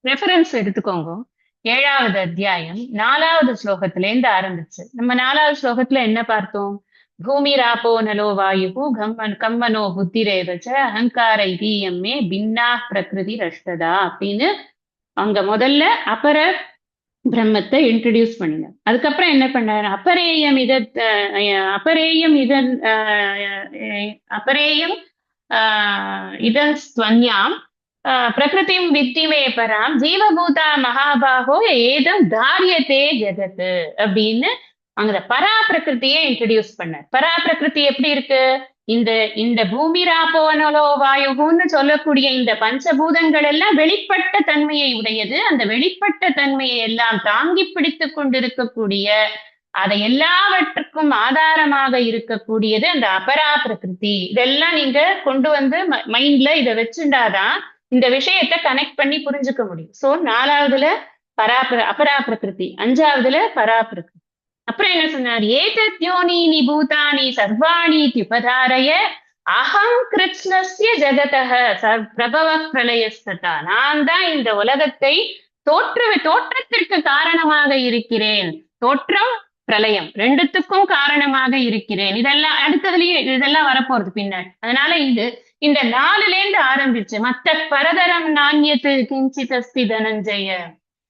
[SPEAKER 1] ரெஃபரன்ஸ் எடுத்துக்கோங்க. 7வது அத்தியாயம் 4வது ஸ்லோகத்துல இருந்து ஆரம்பிச்சு நம்ம 4வது ஸ்லோகத்துல என்ன பார்த்தோம்? பூமிராப்போ நலோ வாயு கம்மனோ புத்திரேவச்ச அகங்கார இதீயம்மே பின்னா பிரகிருதி ரஷ்டதா அப்படின்னு அங்க முதல்ல அபர பிரம்மத்தை இன்ட்ரடியூஸ் பண்ணினார். அதுக்கப்புறம் என்ன பண்ணாரு, அபரேயம் அபரேயம் இதன் ஸ்வன்யாம் பிரகிருதிம் வித்திமே பராம் ஜீவபூதா மகாபாகோ ஏதம் தாரியத்தே ஜெகத்து அப்படின்னு அங்க பரா பிரகிருத்தியே இன்ட்ரடியூஸ் பண்ணார். பரா பிரகிருதி எப்படி இருக்கு, இந்த இந்த பூமி ராப்போனலோ வாயுன்னு சொல்லக்கூடிய இந்த பஞ்சபூதங்கள் எல்லாம் வெளிப்பட்ட தன்மையை உடையது. அந்த வெளிப்பட்ட தன்மையை எல்லாம் தாங்கி பிடித்து கொண்டிருக்கக்கூடிய, அதை எல்லாவற்றுக்கும் ஆதாரமாக இருக்கக்கூடியது அந்த அபரா பிரகிருதி. இதெல்லாம் நீங்க கொண்டு வந்து மைண்ட்ல இதை வச்சுட்டாதான் இந்த விஷயத்த கனெக்ட் பண்ணி புரிஞ்சுக்க முடியும். சோ 4வதுல அபரா பிரகிருதி, 5வதுல பரா பிரகிருதி. அப்புறம் என்ன சொன்னார், ஏதத்யோனீனி பூதானி சர்வாணி தியுபதாரய அகம் கிருஷ்ணஸ்ய ஜெகதஹ பிரபவ பிரளயஸ்ததா. நான் தான் இந்த உலகத்தை தோற்றத்திற்கு காரணமாக இருக்கிறேன். தோற்றம் பிரளயம் ரெண்டுத்துக்கும் காரணமாக இருக்கிறேன். இதெல்லாம் அடுத்ததுலயே இதெல்லாம் வரப்போறது பின்னாடி. அதனால இந்த 4லேருந்து ஆரம்பிச்சு மத்த பரதரம் நாண்யத்து கிஞ்சித் அஸ்தி தனஞ்சய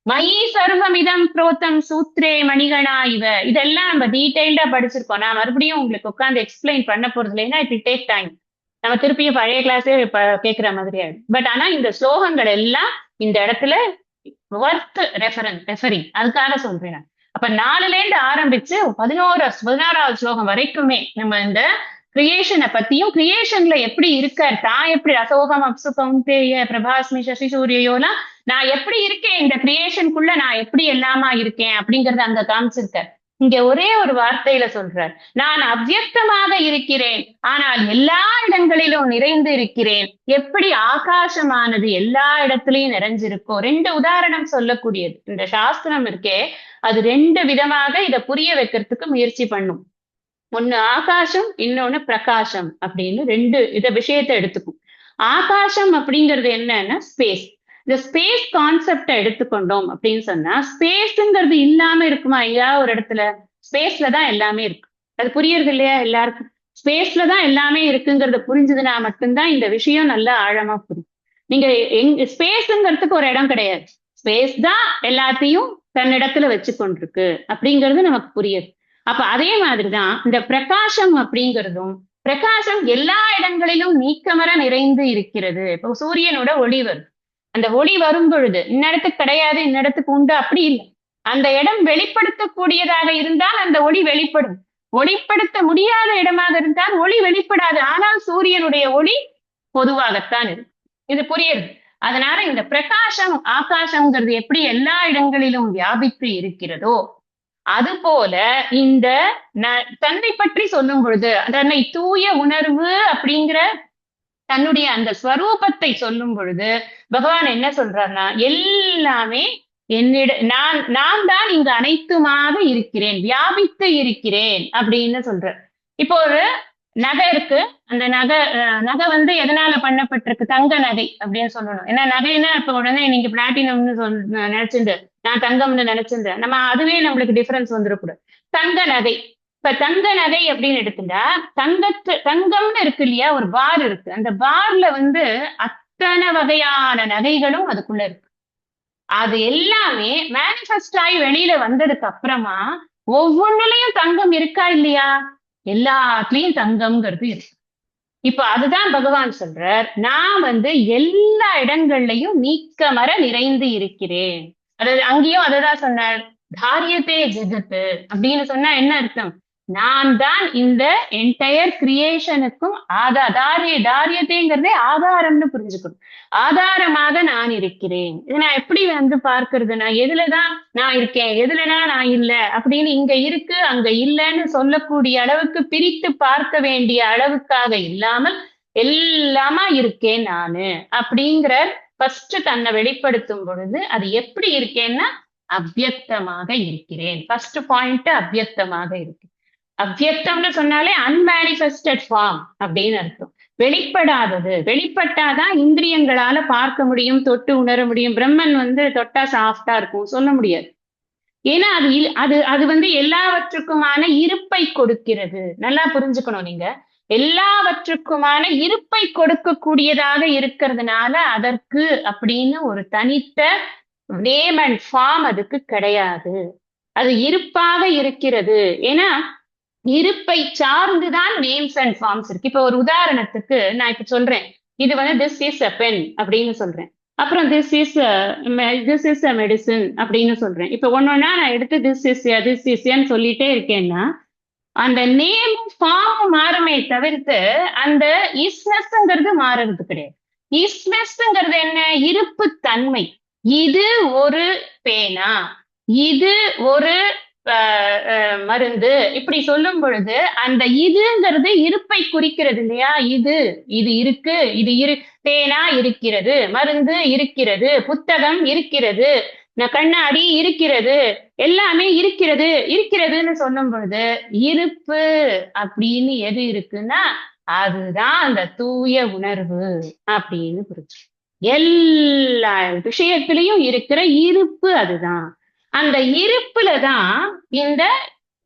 [SPEAKER 1] மயி சர்வமிதம் புரோத்தம் சூத்ரே மணிகணா இவ. இதெல்லாம் நம்ம டீடைல்டா படிச்சிருக்கோம். நான் மறுபடியும் உங்களுக்கு உட்காந்து எக்ஸ்பிளைன் பண்ண போறது இல்லைன்னா இட் டேக் டைம். நம்ம திருப்பியும் பழைய கிளாஸே கேட்கிற மாதிரி ஆயிடும். பட் ஆனா இந்த ஸ்லோகங்கள் எல்லாம் இந்த இடத்துல ஒர்த் ரெஃபரிங் அதுக்காக சொல்றேன் நான். அப்ப 4லேருந்து ஆரம்பிச்சு 16வது ஸ்லோகம் வரைக்குமே நம்ம இந்த கிரியேஷனை பத்தியும், கிரியேஷன்ல எப்படி இருக்கார், தான் எப்படி அசோகம் அப்சுகம் தேய பிரபாஸ்மி சசி சூரியோலாம் நான் எப்படி இருக்கேன், இந்த கிரியேஷனுக்குள்ள நான் எப்படி எல்லாமா இருக்கேன் அப்படிங்கறத அங்க காமிச்சிருக்கார். இங்க ஒரே ஒரு வார்த்தையில சொல்றார், நான் அவ்வியக்தமாக இருக்கிறேன் ஆனால் எல்லா இடங்களிலும் நிறைந்து இருக்கிறேன். எப்படி ஆகாசமானது எல்லா இடத்துலயும் நிறைஞ்சிருக்கோ. 2 உதாரணம் சொல்லக்கூடியது இந்த சாஸ்திரம் இருக்கே, அது 2 விதமாக இதை புரிய வைக்கிறதுக்கு முயற்சி பண்ணும். ஒண்ணு ஆகாசம், இன்னொன்னு பிரகாசம் அப்படின்னு 2 விஷயத்தை எடுத்துக்கும். ஆகாசம் அப்படிங்கிறது என்னன்னா ஸ்பேஸ். இந்த ஸ்பேஸ் கான்செப்டை எடுத்துக்கொண்டோம் அப்படின்னு சொன்னா, ஸ்பேஸ்ங்கிறது இல்லாம இருக்குமா எங்கேயாவது ஒரு இடத்துல? ஸ்பேஸ்ல தான் எல்லாமே இருக்கு. அது புரியுறது இல்லையா எல்லாருக்கும்? ஸ்பேஸ்ல தான் எல்லாமே இருக்குங்கிறத புரிஞ்சதுன்னா மட்டும்தான் இந்த விஷயம் நல்லா ஆழமா புரியும். நீங்க ஸ்பேஸ்ங்கிறதுக்கு ஒரு இடம் கிடையாது. ஸ்பேஸ் தான் எல்லாத்தையும் தன்னிடத்துல வச்சு கொண்டிருக்கு அப்படிங்கிறது நமக்கு புரியுது. அப்ப அதே மாதிரிதான் இந்த பிரகாசம் அப்படிங்கிறதும், பிரகாசம் எல்லா இடங்களிலும் நீக்கமர நிறைந்து இருக்கிறது. இப்போ சூரியனோட ஒளி வருது, அந்த ஒளி வரும் பொழுது இன்னிடத்துக்கு கிடையாது இன்னிடத்துக்கு உண்டு அப்படி இல்லை. அந்த இடம் வெளிப்படுத்தக்கூடியதாக இருந்தால் அந்த ஒளி வெளிப்படும். ஒளிப்படுத்த முடியாத இடமாக இருந்தால் ஒளி வெளிப்படாது. ஆனால் சூரியனுடைய ஒளி பொதுவாகத்தான் இருக்கு. இது புரியுது. அதனால இந்த பிரகாசம் ஆகாசம்ங்கிறது எப்படி எல்லா இடங்களிலும் வியாபித்து இருக்கிறதோ, அது போல இந்த தன்னை பற்றி சொல்லும் பொழுது தன்னை தூய உணர்வு அப்படிங்கிற தன்னுடைய அந்த ஸ்வரூபத்தை சொல்லும் பொழுது பகவான் என்ன சொல்றாருன்னா, எல்லாமே நான் தான் இங்கு அனைத்துமாக இருக்கிறேன், வியாபித்து இருக்கிறேன் அப்படின்னு சொல்ற. இப்போ ஒரு நகை இருக்கு, அந்த நகை வந்து எதனால பண்ணப்பட்டிருக்கு? தங்க நகை அப்படின்னு சொல்லணும். ஏன்னா நகைன்னா இப்ப உடனே நீங்க பிளாட்டினம்னு நினைச்சிருந்து நான் தங்கம்னு நினைச்சிருந்தேன், நம்ம அதுவே நம்மளுக்கு டிஃபரன்ஸ் வந்துடக்கூடாது. தங்க நகை, இப்ப தங்க நகை அப்படின்னு எடுத்துட்டா தங்கம்னு இருக்கு இல்லையா, ஒரு பார் இருக்கு. அந்த பார்ல வந்து அத்தனை வகையான நகைகளும் அதுக்குள்ள இருக்கு. அது எல்லாமே மேனிஃபெஸ்ட் ஆகி வெளியில வந்ததுக்கு அப்புறமா ஒவ்வொன்னுலயும் தங்கம் இருக்கா இல்லையா? எல்லாத்துலயும் தங்கம்ங்கிறது இருக்கு. இப்ப அதுதான் பகவான் சொல்றார், நான் வந்து எல்லா இடங்கள்லயும் நீக்கமர நிறைந்து இருக்கிறேன். அதாவது அங்கேயும் அததான் சொன்னார், தாரியத்தே ஜெகத்து அப்படின்னு சொன்னா என்ன அர்த்தம்? நான் தான் இந்த என்டையர் கிரியேஷனுக்கும் தாரியத்தைங்கிறதே ஆதாரம்னு புரிஞ்சுக்கணும். ஆதாரமாக நான் இருக்கிறேன். இது நான் எப்படி வந்து பார்க்கறதுன்னா, எதுலதான் நான் இருக்கேன் எதுலதான் நான் இல்லை அப்படின்னு இங்க இருக்கு அங்க இல்லைன்னு சொல்லக்கூடிய அளவுக்கு பிரித்து பார்க்க வேண்டிய அளவுக்காக இல்லாமல் எல்லாமா இருக்கேன் நானு அப்படிங்கிற ஃபர்ஸ்ட் தன்னை வெளிப்படுத்தும் பொழுது அது எப்படி இருக்கேன்னா அவ்வியக்தமாக இருக்கிறேன். ஃபர்ஸ்ட் பாயிண்ட் அவ்வியக்தமாக இருக்கு. அவ்வியக்தம்னு சொன்னாலே அன்மேனிஃபெஸ்டட் ஃபார்ம் அப்படின்னு அர்த்தம். வெளிப்படாதது. வெளிப்பட்டாதான் இந்திரியங்களால பார்க்க முடியும், தொட்டு உணர முடியும். பிரம்மன் வந்து தொட்டா சாஃப்டா இருக்கும் சொல்ல முடியாது. ஏன்னா அது அது வந்து எல்லாவற்றுக்குமான இருப்பை கொடுக்கிறது. நல்லா புரிஞ்சுக்கணும் நீங்க. எல்லாவற்றுக்குமான இருப்பை கொடுக்கக்கூடியதாக இருக்கிறதுனால அதற்கு அப்படின்னு ஒரு தனித்த நேம் அண்ட் ஃபார்ம் அதுக்கு கிடையாது. அது இருப்பாக இருக்கிறது. ஏன்னா இருப்பை சார்ந்துதான் நேம்ஸ் அண்ட் ஃபார்ம்ஸ் இருக்கு. இப்ப ஒரு உதாரணத்துக்கு நான் இப்ப சொல்றேன், இது வந்து திஸ் இஸ் அ பென் அப்படின்னு சொல்றேன். அப்புறம் திஸ் இஸ் அ மெடிசின் அப்படின்னு சொல்றேன். இப்ப ஒன்னொன்னா நான் எடுத்து திஸ் இஸ்ன்னு சொல்லிட்டே இருக்கேன்னா அந்த நேமும் ஃபார்மும் மாறுமே தவிர்த்து அந்த இஸ்னஸ்ங்கிறது மாறுறது கிடையாது. இஸ்னஸ்ங்கிறது என்ன? இருப்பு தன்மை. இது ஒரு பேனா, இது ஒரு மருந்து, இப்படி சொல்லும் பொழுது அந்த இதுங்கிறது இருப்பை குறிக்கிறது இல்லையா? இது இருக்கு, பேனா இருக்கிறது, மருந்து இருக்கிறது, புத்தகம் இருக்கிறது, கண்ணாடி இருக்கிறது, எல்லாமே இருக்கிறது. இருக்கிறதுன்னு சொல்லும் பொழுது இருப்பு அப்படின்னு எது இருக்குன்னா அதுதான் அந்த தூய உணர்வு அப்படின்னு புரிஞ்சு. எல்லா விஷயத்திலையும் இருக்கிற இருப்பு அதுதான். அந்த இருப்புலதான் இந்த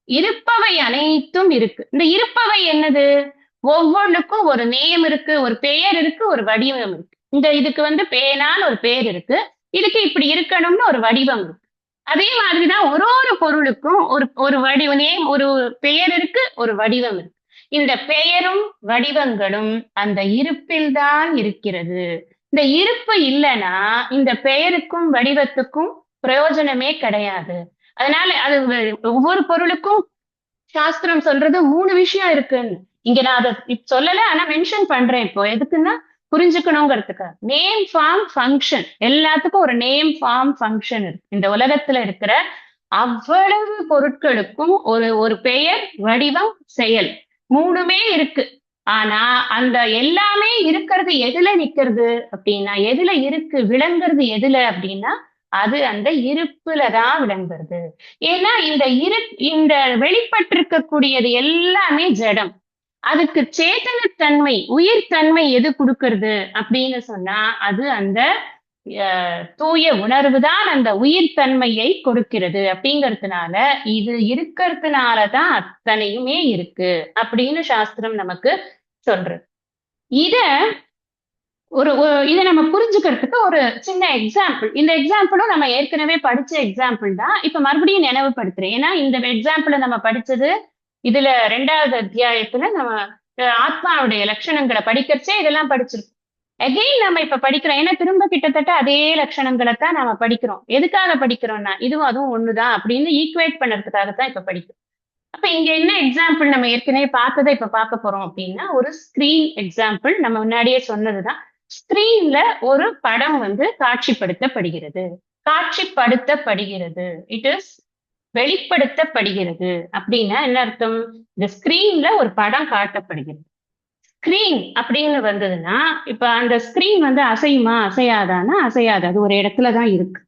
[SPEAKER 1] இருப்பவை அனைத்தும் இருக்கு. இந்த இருப்பவை என்னது? ஒவ்வொன்றுக்கும் ஒரு நேம் இருக்கு, ஒரு பெயர் இருக்கு, ஒரு வடிவம் இருக்கு. இதுக்கு வந்து பேனான்னு ஒரு பேர் இருக்கு, இதுக்கு இப்படி இருக்கணும்னு ஒரு வடிவம் இருக்கு. அதே மாதிரிதான் ஒரு ஒரு பொருளுக்கும் ஒரு ஒரு வடிவ நேம், ஒரு பெயர் இருக்கு, ஒரு வடிவம் இருக்கு. இந்த பெயரும் வடிவங்களும் அந்த இருப்பில்தான் இருக்கிறது. இந்த இருப்பு இல்லைன்னா இந்த பெயருக்கும் வடிவத்துக்கும் பிரயோஜனமே கிடையாது. அதனால அது ஒவ்வொரு பொருளுக்கும் சாஸ்திரம் சொல்றது 3 விஷயம் இருக்குன்னு. இங்க நான் அதை சொல்லல, ஆனா மென்ஷன் பண்றேன் இப்போ. எதுக்குன்னா புரிஞ்சுக்கணுங்கிறதுக்காக. நேம், ஃபார்ம், ஃபங்க்ஷன், எல்லாத்துக்கும் ஒரு நேம், ஃபார்ம், ஃபங்க்ஷன் இருக்கு. இந்த உலகத்துல இருக்கிற அவ்வளவு பொருட்களுக்கும் ஒரு ஒரு பெயர், வடிவம், செயல் 3மே இருக்கு. ஆனா அந்த எல்லாமே இருக்கிறது எதுல நிக்கிறது அப்படின்னா, எதுல இருக்கு விளங்குறது எதுல அப்படின்னா அது அந்த இருப்புலதான் விளங்குறது. ஏன்னா இந்த வெளிப்பட்டிருக்கக்கூடியது எல்லாமே ஜடம். அதுக்கு சேதனத்தன்மை, உயிர் தன்மை எது கொடுக்கிறது அப்படின்னு சொன்னா அது அந்த தூய உணர்வு தான் அந்த உயிர் தன்மையை கொடுக்கிறது. அப்படிங்கிறதுனால இது இருக்கிறதுனாலதான் அத்தனையுமே இருக்கு அப்படின்னு சாஸ்திரம் நமக்கு சொல்றது. இத இதை நம்ம புரிஞ்சுக்கிறதுக்கு ஒரு சின்ன எக்ஸாம்பிள். இந்த எக்ஸாம்பிளும் நம்ம ஏற்கனவே படிச்ச எக்ஸாம்பிள் தான். இப்ப மறுபடியும் நினைவுபடுத்துறேன். ஏன்னா இந்த எக்ஸாம்பிள நம்ம படிச்சது இதுல 2வது அத்தியாயத்துல நம்ம ஆத்மாவுடைய லட்சணங்களை படிக்கிறச்சே இதெல்லாம் படிச்சிருக்கோம். அகெயின் நம்ம இப்ப படிக்கிறோம். ஏன்னா திரும்ப கிட்டத்தட்ட அதே லட்சணங்களை தான் நாம படிக்கிறோம். எதுக்காக படிக்கிறோம்னா இதுவும் அதுவும் ஒண்ணுதான் அப்படின்னு ஈக்குவேட் பண்றதுக்காகத்தான் இப்ப படிக்கிறோம். அப்ப இங்க என்ன எக்ஸாம்பிள் நம்ம ஏற்கனவே பார்த்ததை இப்ப பார்க்க போறோம் அப்படின்னா ஒரு ஸ்கிரீன் எக்ஸாம்பிள். நம்ம முன்னாடியே சொன்னதுதான். ஸ்கிரீன்ல ஒரு படம் வந்து காட்சிப்படுத்தப்படுகிறது. காட்சிப்படுத்தப்படுகிறது இட் இஸ் வெளிப்படுத்தப்படுகிறது. அப்படின்னா என்ன அர்த்தம்? இந்த ஸ்கிரீன்ல ஒரு படம் காட்டப்படுகிறது. ஸ்கிரீன் அப்படின்னு வந்ததுன்னா இப்ப அந்த ஸ்கிரீன் வந்து அசையுமா அசையாதானா அசையாது, அது ஒரு இடத்துலதான் இருக்கு.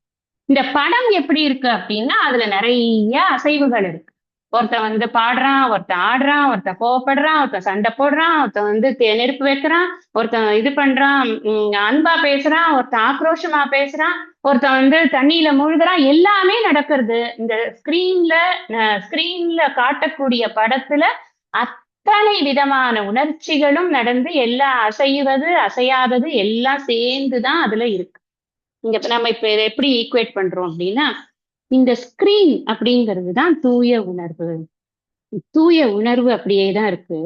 [SPEAKER 1] இந்த படம் எப்படி இருக்கு அப்படின்னா அதுல நிறைய அசைவுகள் இருக்கு. ஒருத்தன் வந்து பாடுறான், ஒருத்தன் ஆடுறான், ஒருத்தன் கோவப்படுறான், ஒருத்தன் சண்டை போடுறான், ஒருத்தன் வந்து நெருப்பு வைக்கிறான், ஒருத்தன் இது பண்றான், அன்பா பேசுறான், ஒருத்தன் ஆக்ரோஷமா பேசுறான், ஒருத்தன் வந்து தண்ணியில மூழ்குறான். எல்லாமே நடக்கிறது இந்த ஸ்கிரீன்ல காட்டக்கூடிய படத்துல. அத்தனை விதமான உணர்ச்சிகளும் நடந்து எல்லாம் அசைவது அசையாதது எல்லாம் சேர்ந்துதான் அதுல இருக்கு. இங்க நம்ம இப்ப இதை எப்படி ஈக்குவேட் பண்றோம் அப்படின்னா இந்த ஸ்கிரீன் அப்படிங்கிறது தான் தூய உணர்வு. தூய உணர்வு அப்படியேதான் இருக்கு.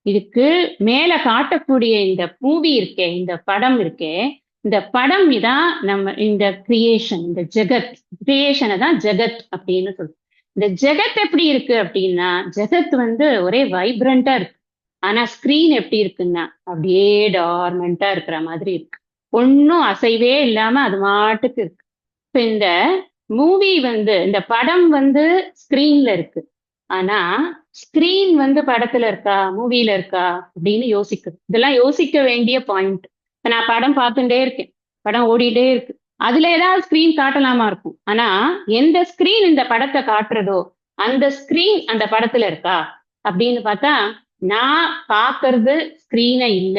[SPEAKER 1] இதுக்கு மேல காட்டக்கூடிய இந்த மூவி இருக்கே, இந்த படம் இருக்கே, இந்த படம் தான் நம்ம இந்த கிரியேஷன், இந்த ஜெகத், கிரியேஷனை தான் ஜெகத் அப்படின்னு சொல்றோம். இந்த ஜெகத் எப்படி இருக்கு அப்படின்னா ஜெகத் வந்து ஒரே வைப்ரண்டா இருக்கு. ஆனா ஸ்கிரீன் எப்படி இருக்குன்னா அப்படியே டார்மெண்டா இருக்கிற மாதிரி இருக்கு. ஒன்னும் அசைவே இல்லாம அது மாட்டுக்கு இருக்கு. இப்ப இந்த மூவி வந்து இந்த படம் வந்து ஸ்கிரீன்ல இருக்கு. ஆனா ஸ்கிரீன் வந்து படத்துல இருக்கா, மூவில இருக்கா அப்படின்னு யோசிக்குது. இதெல்லாம் யோசிக்க வேண்டிய பாயிண்ட். இப்ப நான் படம் பார்த்துட்டே இருக்கேன், படம் ஓடிட்டே இருக்கு. அதுல ஏதாவது ஸ்கிரீன் காட்டலாமா இருக்கும். ஆனா எந்த ஸ்கிரீன் இந்த படத்தை காட்டுறதோ அந்த ஸ்கிரீன் அந்த படத்துல இருக்கா அப்படின்னு பார்த்தா நான் பாக்குறது ஸ்கிரீனை இல்ல,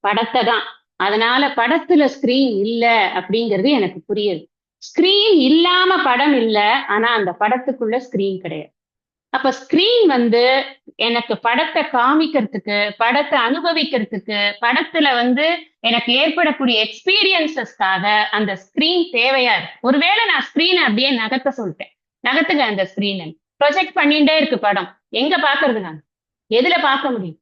[SPEAKER 1] படத்தை தான். அதனால படத்துல ஸ்கிரீன் இல்ல அப்படிங்கிறது எனக்கு புரியுது. ஸ்கிரீன் இல்லாம படம் இல்ல, ஆனா அந்த படத்துக்குள்ள ஸ்கிரீன் கிடையாது. அப்ப ஸ்கிரீன் வந்து எனக்கு படத்தை காமிக்கிறதுக்கு, படத்தை அனுபவிக்கிறதுக்கு, படத்துல வந்து எனக்கு ஏற்படக்கூடிய எக்ஸ்பீரியன்சஸ்க்காக அந்த ஸ்கிரீன் தேவையா இருக்கு. ஒருவேளை நான் ஸ்கிரீனை அப்படியே நகர்த்த சொல்லிட்டேன், நகர்த்துங்க அந்த ஸ்கிரீனை, ப்ரொஜெக்ட் பண்ணிட்டே இருக்கு படம், எங்க பாக்குறது நான்? எதுல பார்க்க முடியும்?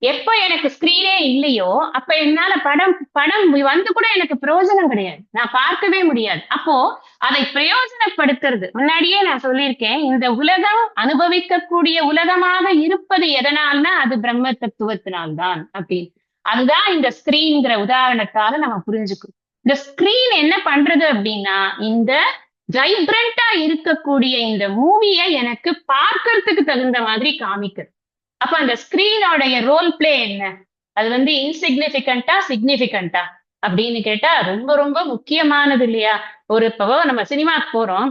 [SPEAKER 1] எப்ப எனக்கு ஸ்கிரீனே இல்லையோ அப்ப என்னால படம் படம் வந்து கூட எனக்கு பிரயோஜனம் கிடையாது, நான் பார்க்கவே முடியாது. அப்போ அதை பிரயோஜனப்படுத்துறது, முன்னாடியே நான் சொல்லியிருக்கேன், இந்த உலகம் அனுபவிக்கக்கூடிய உலகமாக இருப்பது எதனால்னா அது பிரம்ம தத்துவத்தினால்தான் அப்படின்னு. அதுதான் இந்த ஸ்கிரீன்ங்கிற உதாரணத்தால நம்ம புரிஞ்சுக்கணும். இந்த ஸ்கிரீன் என்ன பண்றது அப்படின்னா, இந்த வைப்ரண்டா இருக்கக்கூடிய இந்த மூவியை எனக்கு பார்க்கறதுக்கு தகுந்த மாதிரி காமிக்கிறது. அப்ப அந்த ஸ்கிரீனோடைய ரோல் பிளே என்ன? அது வந்து இன்சிக்னிபிகண்டா சிக்னிபிகண்டா அப்படின்னு கேட்டா ரொம்ப ரொம்ப முக்கியமானது இல்லையா? இப்போ நம்ம சினிமாக்கு போறோம்,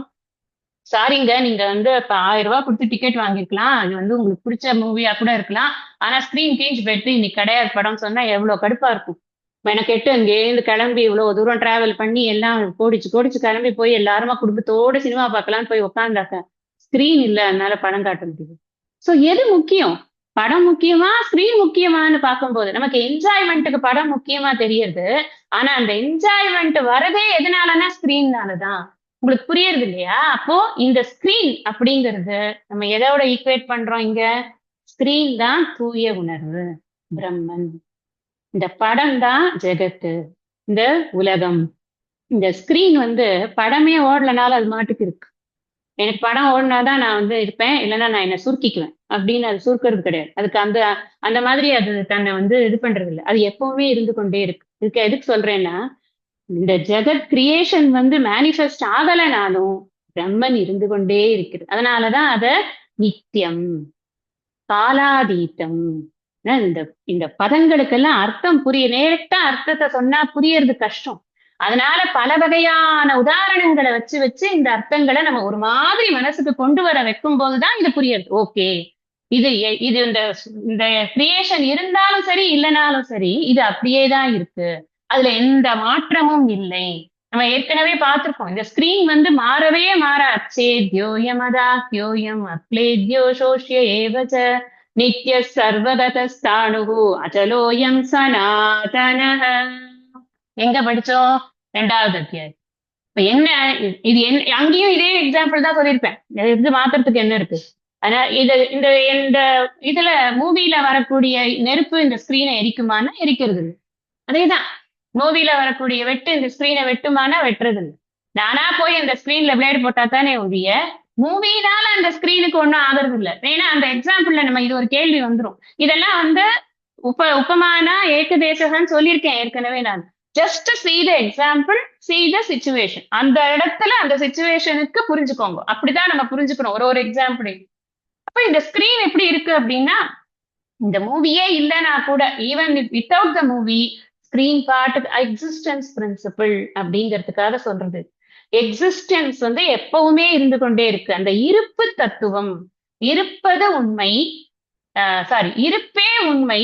[SPEAKER 1] சாரிங்க நீங்க வந்து இப்ப 1000 ரூபாய் கொடுத்து டிக்கெட் வாங்கிருக்கலாம், அது வந்து உங்களுக்கு பிடிச்ச மூவியா கூட இருக்கலாம், ஆனா ஸ்கிரீன் கீஞ்ச் பெற்று இன்னைக்கு கிடையாது படம் சொன்னா எவ்வளவு கடுப்பா இருக்கும். மெனக்கெட்டு அங்கேருந்து கிளம்பி இவ்வளவு தூரம் டிராவல் பண்ணி எல்லாம் கோடிச்சு கோடிச்சு கிளம்பி போய் எல்லாருமா குடும்பத்தோட சினிமா பார்க்கலாம்னு போய் உட்காந்தாக்க ஸ்கிரீன் இல்ல, அதனால படம் காட்ட முடியுது. சோ எது முக்கியம்? படம் முக்கியமா ஸ்கிரீன் முக்கியமான்னு பார்க்கும்போது நமக்கு என்ஜாய்மெண்ட்டுக்கு படம் முக்கியமா தெரியறது. ஆனா அந்த என்ஜாய்மெண்ட் வரதே எதனாலன்னா ஸ்கிரீன்னாலதான். உங்களுக்கு புரியுறது இல்லையா? அப்போ இந்த ஸ்கிரீன் அப்படிங்கிறது நம்ம எதோட ஈக்குவேட் பண்றோம் இங்க? ஸ்கிரீன் தான் தூய உணர்வு, பிரம்மன். இந்த படம் தான் ஜெகத்து, இந்த உலகம். இந்த ஸ்கிரீன் வந்து படமே ஓடலனால அது மாட்டுக்கு இருக்கு. எனக்கு படம் ஓடினாதான் நான் வந்து இருப்பேன், இல்லைன்னா நான் என்ன சுருக்கிக்குவேன் அப்படின்னு அது சுருக்கிறது கிடையாது. அதுக்கு அந்த அந்த மாதிரி அது தன்னை வந்து இது பண்றது இல்லை. அது எப்பவுமே இருந்து கொண்டே இருக்கு. இதுக்கு எதுக்கு சொல்றேன்னா, இந்த ஜெகத் கிரியேஷன் வந்து மேனிஃபெஸ்ட் ஆகலைனாலும் பிரம்மன் இருந்து கொண்டே இருக்கிறது. அதனாலதான் அத நித்தியம், காலாதீத்தம். இந்த இந்த பதங்களுக்கெல்லாம் அர்த்தம் நேரட்டா அர்த்தத்தை சொன்னா புரியறது கஷ்டம். அதனால பல வகையான உதாரணங்களை வச்சு வச்சு இந்த அர்த்தங்களை நம்ம ஒரு மாதிரி மனசுக்கு கொண்டு வர வைக்கும் போதுதான் இது புரியுது. ஓகே, இது இது இந்த இந்த கிரியேஷன் இருந்தாலும் சரி இல்லைனாலும் சரி இது அப்படியேதான் இருக்கு, அதுல எந்த மாற்றமும் இல்லை. நம்ம ஏற்கனவே பார்த்திருக்கோம், இந்த ஸ்கிரீன் வந்து மாறவே மாறாச்சேத்யோயமதாத்யோயம் அக்லேத்யோ சோஷ்ய ஏவச்ச நித்ய சர்வகதஸ்தானுகு அச்சலோயம் சனாதனஹ. எங்க படிச்சோம்? 2வது அத்தியாயம். இப்ப என்ன இது அங்கேயும் இதே எக்ஸாம்பிள் தான் சொல்லியிருப்பேன். இது மாத்திரத்துக்கு என்ன இருக்கு? ஆனா இந்த இந்த இதுல மூவில வரக்கூடிய நெருப்பு இந்த ஸ்கிரீனை எரிக்குமானா எரிக்கிறது இல்லை. அதேதான் மூவில வரக்கூடிய வெட்டு இந்த ஸ்கிரீனை வெட்டுமானா வெட்டுறது இல்லை. நானா போய் அந்த ஸ்கிரீன்ல பிளேடு போட்டா தானே ஒழிய மூவினால அந்த ஸ்கிரீனுக்கு ஒண்ணும் ஆகுறது இல்லை. ஏன்னா அந்த எக்ஸாம்பிள்ல நம்ம இது ஒரு கேள்வி வந்துரும். இதெல்லாம் வந்து உபமானா ஏகதேசகன்னு சொல்லியிருக்கேன் ஏற்கனவே நான். Just see the example, see the situation. அந்த இடத்துல அந்த சிச்சுவேஷனுக்கு புரிஞ்சுக்கோங்க. அப்படிதான் நம்ம புரிஞ்சுக்கணும் ஒரு எக்ஸாம்பிள். அப்ப இந்த ஸ்கிரீன் எப்படி இருக்கு அப்படின்னா, இந்த மூவியே இல்லைன்னா கூட even without the movie screen part existence principle அப்படிங்கிறதுக்காக சொல்றது. எக்ஸிஸ்டன்ஸ் வந்து எப்பவுமே இருந்து கொண்டே இருக்கு. அந்த இருப்பு தத்துவம், இருப்பது உண்மை, சாரி இருப்பே உண்மை,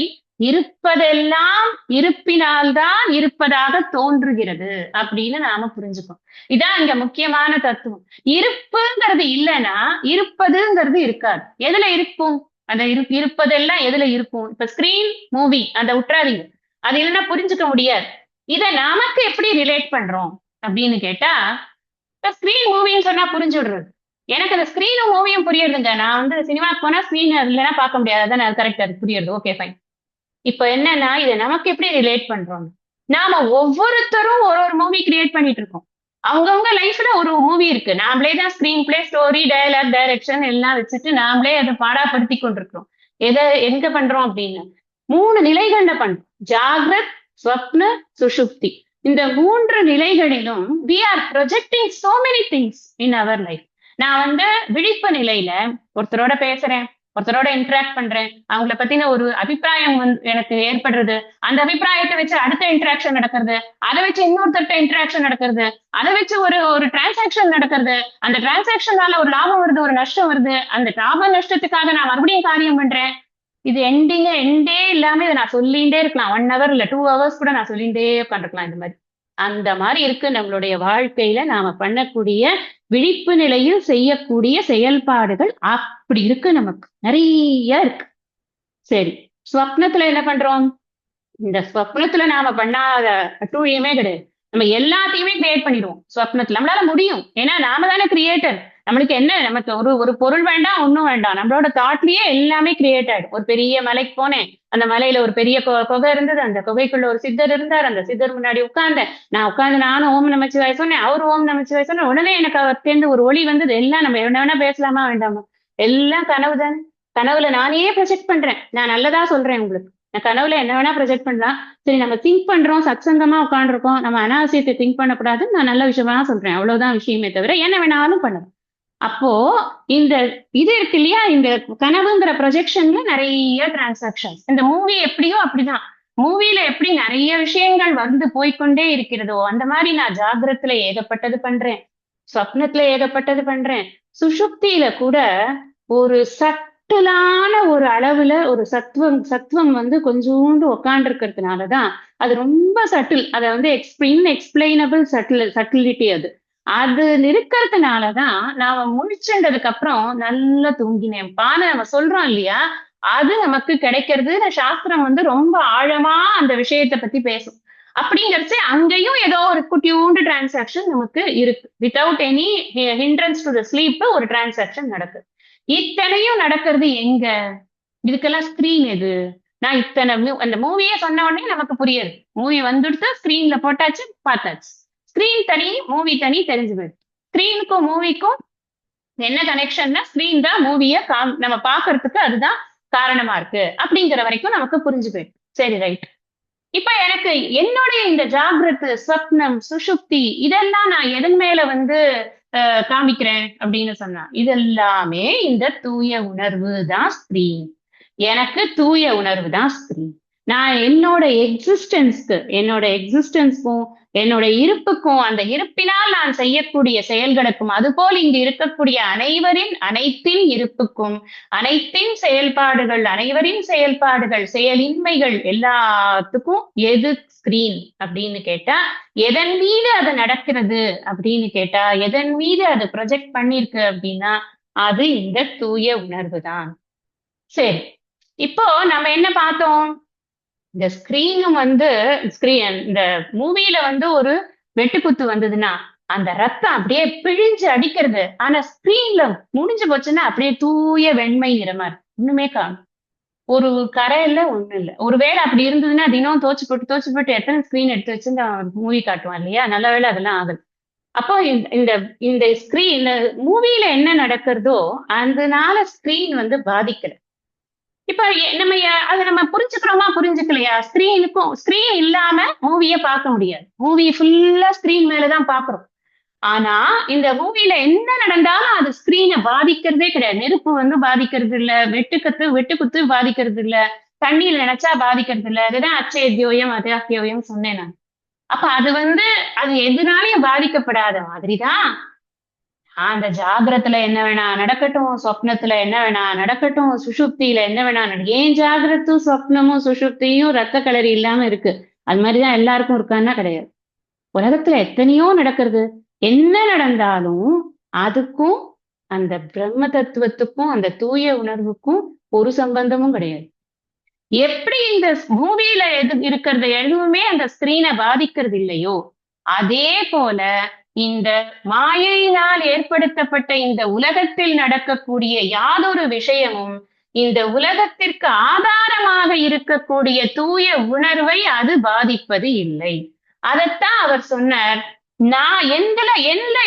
[SPEAKER 1] இருப்பதெல்லாம் இருப்பினால்தான் இருப்பதாக தோன்றுகிறது அப்படின்னு நாம புரிஞ்சுக்கணும். இதான் இங்க முக்கியமான தத்துவம். இருப்புங்கிறது இல்லைன்னா இருப்பதுங்கிறது இருக்காது. எதுல இருக்கும்? அந்த இருப்பதெல்லாம் எதுல இருக்கும்? இப்ப ஸ்கிரீன் மூவி அந்த விட்டுறாதீங்க, அது இல்லைன்னா புரிஞ்சுக்க முடியாது. இத நமக்கு எப்படி ரிலேட் பண்றோம் அப்படின்னு கேட்டா, ஸ்கிரீன் மூவின்னு சொன்னா புரிஞ்சு விடுறது. எனக்கு அந்த ஸ்கிரீனும் மூவியும் புரியுதுங்க. நான் வந்து சினிமாக்கு போனா ஸ்கிரீன் இல்லைன்னா பார்க்க முடியாது, அதான் அது கரெக்ட், அது புரியுது, ஓகே ஃபைன். இப்ப என்னன்னா இதை நமக்கு எப்படி ரிலேட் பண்றோம்? நாம ஒவ்வொருத்தரும் ஒரு மூவி கிரியேட் பண்ணிட்டு இருக்கோம். அவங்கவுங்க லைஃப்ல ஒரு மூவி இருக்கு. நாமளே தான் screenplay, story, dialogue, direction எல்லாம் வச்சுட்டு நாமளே அதை பாடாப்படுத்தி கொண்டிருக்கிறோம். எங்க பண்றோம் அப்படின்னு 3 நிலைகள்ல பண்றோம். ஜாகிரத், ஸ்வப்ன, சுஷுப்தி. இந்த 3 நிலைகளிலும் we are projecting so many things in our life. நான் வந்து விழிப்பு நிலையில ஒருத்தரோட பேசுறேன், ஒருத்தரோட இன்டராக்ட் பண்றேன், அவங்கள பத்தின ஒரு அபிப்பிராயம் எனக்கு ஏற்படுறது, அந்த அபிப்பிராயத்தை வச்சு அடுத்த இன்டராக்ஷன் நடக்கிறது, அதை வச்சு இன்னொருத்தட்ட இன்டராக்ஷன் நடக்கிறது, அதை வச்சு ஒரு டிரான்சாக்ஷன் நடக்கிறது, அந்த டிரான்சாக்ஷனால ஒரு லாபம் வருது, ஒரு நஷ்டம் வருது, அந்த லாப நஷ்டத்துக்காக நான் மறுபடியும் காரியம் பண்றேன். இது எண்டே இல்லாம இதை நான் சொல்லிட்டே இருக்கலாம். 1 hour இல்ல 2 hours கூட நான் சொல்லிட்டே உட்காந்துருக்கலாம் இந்த மாதிரி. அந்த மாதிரி இருக்கு நம்மளுடைய வாழ்க்கையில நாம பண்ணக்கூடிய விழிப்பு நிலையில் செய்யக்கூடிய செயல்பாடுகள் அப்படி இருக்கு, நமக்கு நிறைய இருக்கு. சரி, ஸ்வப்னத்துல என்ன பண்றோம்? இந்த ஸ்வப்னத்துல நாம பண்ணாத அட்டூழியமே கிடையாது. நம்ம எல்லாத்தையுமே கிரியேட் பண்ணிடுவோம் ஸ்வப்னத்துல. நம்மளால முடியும். ஏன்னா நாம தானே கிரியேட்டர். நம்மளுக்கு என்ன, நமக்கு ஒரு ஒரு பொருள் வேண்டாம், ஒண்ணும் வேண்டாம். நம்மளோட தாட்லயே எல்லாமே கிரியேட் ஆயிடும். ஒரு பெரிய மலைக்கு போனேன், அந்த மலையில ஒரு பெரிய குகை இருந்தது, அந்த குகைக்குள்ள ஒரு சித்தர் இருந்தார், அந்த சித்தர் முன்னாடி உட்கார்ந்தேன், நான் உட்கார்ந்து நானும் ஓம் நமச்சிவாய சொன்னேன், அவரு ஓம் நமச்சிவாய சொன்னேன், உடனே எனக்கு அவர் சேர்ந்து ஒரு ஒளி வந்தது. எல்லாம் நம்ம என்ன வேணா பேசலாமா வேண்டாமா? எல்லாம் கனவு தானே. கனவுல நானே ப்ரொஜெக்ட் பண்றேன். நான் நல்லதா சொல்றேன் உங்களுக்கு. நான் கனவுல என்ன வேணா ப்ரொஜெக்ட் பண்ணலாம். சரி, நம்ம திங்க் பண்றோம், சத்சங்கமா உட்காந்துருக்கோம், நம்ம அனாவசியத்தை திங்க் பண்ணக்கூடாதுன்னு நான் நல்ல விஷயமா சொல்றேன். அவ்வளவுதான் விஷயமே தவிர என்ன வேணாலும் பண்ணலாம். அப்போ இந்த இது இருக்கு இல்லையா, இந்த கனவுங்கிற ப்ரொஜெக்ஷன்ல நிறைய டிரான்சாக்ஷன்ஸ். இந்த மூவி எப்படியோ அப்படிதான். மூவில எப்படி நிறைய விஷயங்கள் வந்து போய்க்கொண்டே இருக்கிறதோ அந்த மாதிரி நான் ஜாகிரத்துல ஏகப்பட்டது பண்றேன், சொப்னத்துல ஏகப்பட்டது பண்றேன். சுஷுப்தியில கூட ஒரு சட்டலான ஒரு அளவுல ஒரு சத்துவம் வந்து கொஞ்சோண்டு உக்காண்டு இருக்கிறதுனாலதான் அது ரொம்ப சட்டில். அதை வந்து இன்எக்ஸ்பிளைனபிள் சட்டிலிட்டி அது. அது இருக்கிறதுனாலதான் நாம முழிச்சுன்றதுக்கு அப்புறம் நல்லா தூங்கினேன்பான்னு நம்ம சொல்றோம் இல்லையா. அது நமக்கு கிடைக்கிறது. சாஸ்திரம் வந்து ரொம்ப ஆழமா அந்த விஷயத்தை பத்தி பேசும். அப்படிங்கறது அங்கேயும் ஏதோ ஒரு குட்டியூண்டு டிரான்சாக்ஷன் நமக்கு இருக்கு. Without any hindrance to the sleep ஒரு டிரான்சாக்ஷன் நடக்குது. இத்தனையும் நடக்கிறது எங்க? இதுக்கெல்லாம் ஸ்கிரீன் எது? நான் இத்தனை அந்த மூவியே சொன்ன உடனே நமக்கு புரியுது. மூவி வந்துடுத்து, ஸ்கிரீன்ல போட்டாச்சு, பார்த்தாச்சு. ஸ்கிரீன் தனி, மூவி தனி தெரிஞ்சு போயிடுது. ஸ்கிரீனுக்கும் மூவிக்கும் என்ன கனெக்ஷன்னா, ஸ்கிரீன் தான் மூவிய நம்ம பாக்குறதுக்கு அதுதான் காரணமா இருக்கு அப்படிங்கிற வரைக்கும் நமக்கு புரிஞ்சு போயிடும். சரி, ரைட். இப்ப எனக்கு என்னுடைய இந்த ஜாகிரத், ஸ்வப்னம், சுஷுப்தி இதெல்லாம் நான் எதன் மேல வந்து காமிக்கிறேன் அப்படின்னு சொன்னா, இதெல்லாமே இந்த தூய உணர்வு தான் ஸ்கிரீன். எனக்கு தூய உணர்வு தான் ஸ்கிரீன். நான் என்னோட எக்ஸிஸ்டன்ஸ்க்கும் என்னோட இருப்புக்கும், அந்த இருப்பினால் நான் செய்யக்கூடிய செயல்களுக்கும், அதுபோல் இங்கு இருக்கக்கூடிய அனைத்தின் இருப்புக்கும், அனைத்தின் செயல்பாடுகள், அனைவரின் செயல்பாடுகள், செயலின்மைகள் எல்லாத்துக்கும் எது ஸ்கிரீன் அப்படின்னு கேட்டா, எதன் மீது அது நடக்கிறது அப்படின்னு கேட்டா, எதன் மீது அது ப்ரொஜெக்ட் பண்ணிருக்கு அப்படின்னா, அது இந்த தூய உணர்வு தான். சரி, இப்போ நம்ம என்ன பார்த்தோம்? இந்த ஸ்கிரீனும் வந்து இந்த மூவில வந்து ஒரு வெட்டுக்குத்து வந்ததுன்னா அந்த ரத்தம் அப்படியே பிழிஞ்சு அடிக்கிறது. ஆனா ஸ்கிரீன்ல முடிஞ்சு போச்சுன்னா அப்படியே தூய வெண்மை நிறமா இருக்கு. ஒண்ணுமே காணும், ஒரு கரை இல்ல, ஒண்ணு இல்ல. ஒருவேளை அப்படி இருந்ததுன்னா தினம் தோச்சு போட்டு எத்தனை ஸ்கிரீன் எடுத்து வச்சு இந்த மூவி காட்டுவான் இல்லையா. நல்ல வேளை அதெல்லாம் ஆகுது. அப்போ இந்த இந்த ஸ்கிரீன் மூவில என்ன நடக்கிறதோ அதனால ஸ்கிரீன் வந்து பாதிக்கல. இப்ப நம்ம அதை நம்ம புரிஞ்சுக்கிறோமா புரிஞ்சுக்கலையா? ஸ்கிரீன் இல்லாம மூவிய பார்க்க முடியாது. மூவி ஃபுல்லா ஸ்கிரீன் மேலதான் பாக்குறோம். ஆனா இந்த மூவில என்ன நடந்தாலும் அது ஸ்கிரீனை பாதிக்கிறதே கிடையாது. நெருப்பு வந்து பாதிக்கிறது இல்ல, வெட்டுக்குத்து பாதிக்கிறது இல்ல, தண்ணியில நினைச்சா பாதிக்கிறது இல்ல. அதுதான் அச்சேத்யோயம் அத்தியோயம் சொன்னேன் நான். அப்ப அது வந்து அது எதுனாலையும் பாதிக்கப்படாத மாதிரிதான் அந்த ஜாகிரத்துல என்ன வேணா நடக்கட்டும், சொப்னத்துல என்ன வேணா நடக்கட்டும், சுஷுப்தியில என்ன வேணா ஏன் ஜாகிரத்தும் சொப்னமும் சுஷுப்தியும் ரத்த கலரி இல்லாம இருக்கு? அது மாதிரிதான் எல்லாருக்கும் இருக்கான்னா கிடையாது. உலகத்துல எத்தனையோ நடக்கிறது. என்ன நடந்தாலும் அதுக்கும் அந்த பிரம்ம தத்துவத்துக்கும் அந்த தூய உணர்வுக்கும் ஒரு சம்பந்தமும் கிடையாது. எப்படி இந்த மூவியில இருக்கிறது எதுவுமே அந்த ஸ்கிரீனை பாதிக்கிறது இல்லையோ, அதே போல இந்த மாயையினால் ஏற்படுத்தப்பட்ட இந்த உலகத்தில் நடக்கக்கூடிய யாதொரு விஷயமும் இந்த உலகத்திற்கு ஆதாரமாக இருக்கக்கூடிய தூய உணர்வை அது பாதிப்பது இல்லை. அதைத்தான் அவர் சொன்னார், நான் எந்த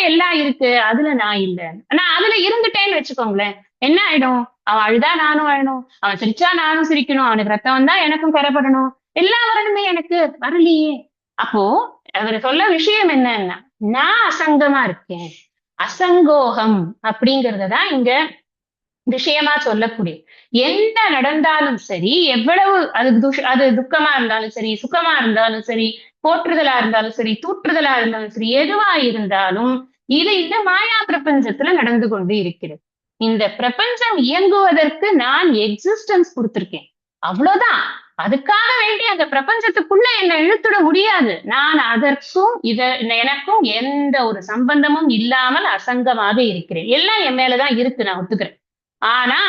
[SPEAKER 1] எல்லாம் இருக்கு அதுல நான் இல்லை. ஆனா அதுல இருந்துட்டேன்னு வச்சுக்கோங்களேன், என்ன ஆயிடும்? அவன் அழுதா நானும் அழணும், அவன் சிரிச்சா நானும் சிரிக்கணும், அவனுக்கு ரத்தம் வந்தா எனக்கும் கரைப்படணும், எல்லாம் வரணுமே, எனக்கு வரலையே. அப்போ அவர் சொல்ல விஷயம் என்னன்னா, நான் அசங்கமா இருக்கேன். அசங்கோகம் அப்படிங்கறதான் இங்க விஷயமா சொல்லக்கூடிய. என்ன நடந்தாலும் சரி, எவ்வளவு அது துக்கமா இருந்தாலும் சரி, சுகமா இருந்தாலும் சரி, போற்றுதலா இருந்தாலும் சரி, தூற்றுதலா இருந்தாலும் சரி, எதுவா இருந்தாலும் இது இந்த மாயா பிரபஞ்சத்துல நடந்து கொண்டு இருக்கிறது. இந்த பிரபஞ்சம் இயங்குவதற்கு நான் எக்ஸிஸ்டன்ஸ் கொடுத்திருக்கேன், அவ்வளவுதான். அதுக்காக வேண்டி அந்த பிரபஞ்சத்துக்குள்ள என்னை இழுத்துட முடியாது. நான் அதற்கும் எனக்கும் எந்த ஒரு சம்பந்தமும் இல்லாமல் அசங்கமாக இருக்கிறேன். எல்லாம் என் மேலதான் இருக்கு, நான் ஒத்துக்கிறேன். ஆனா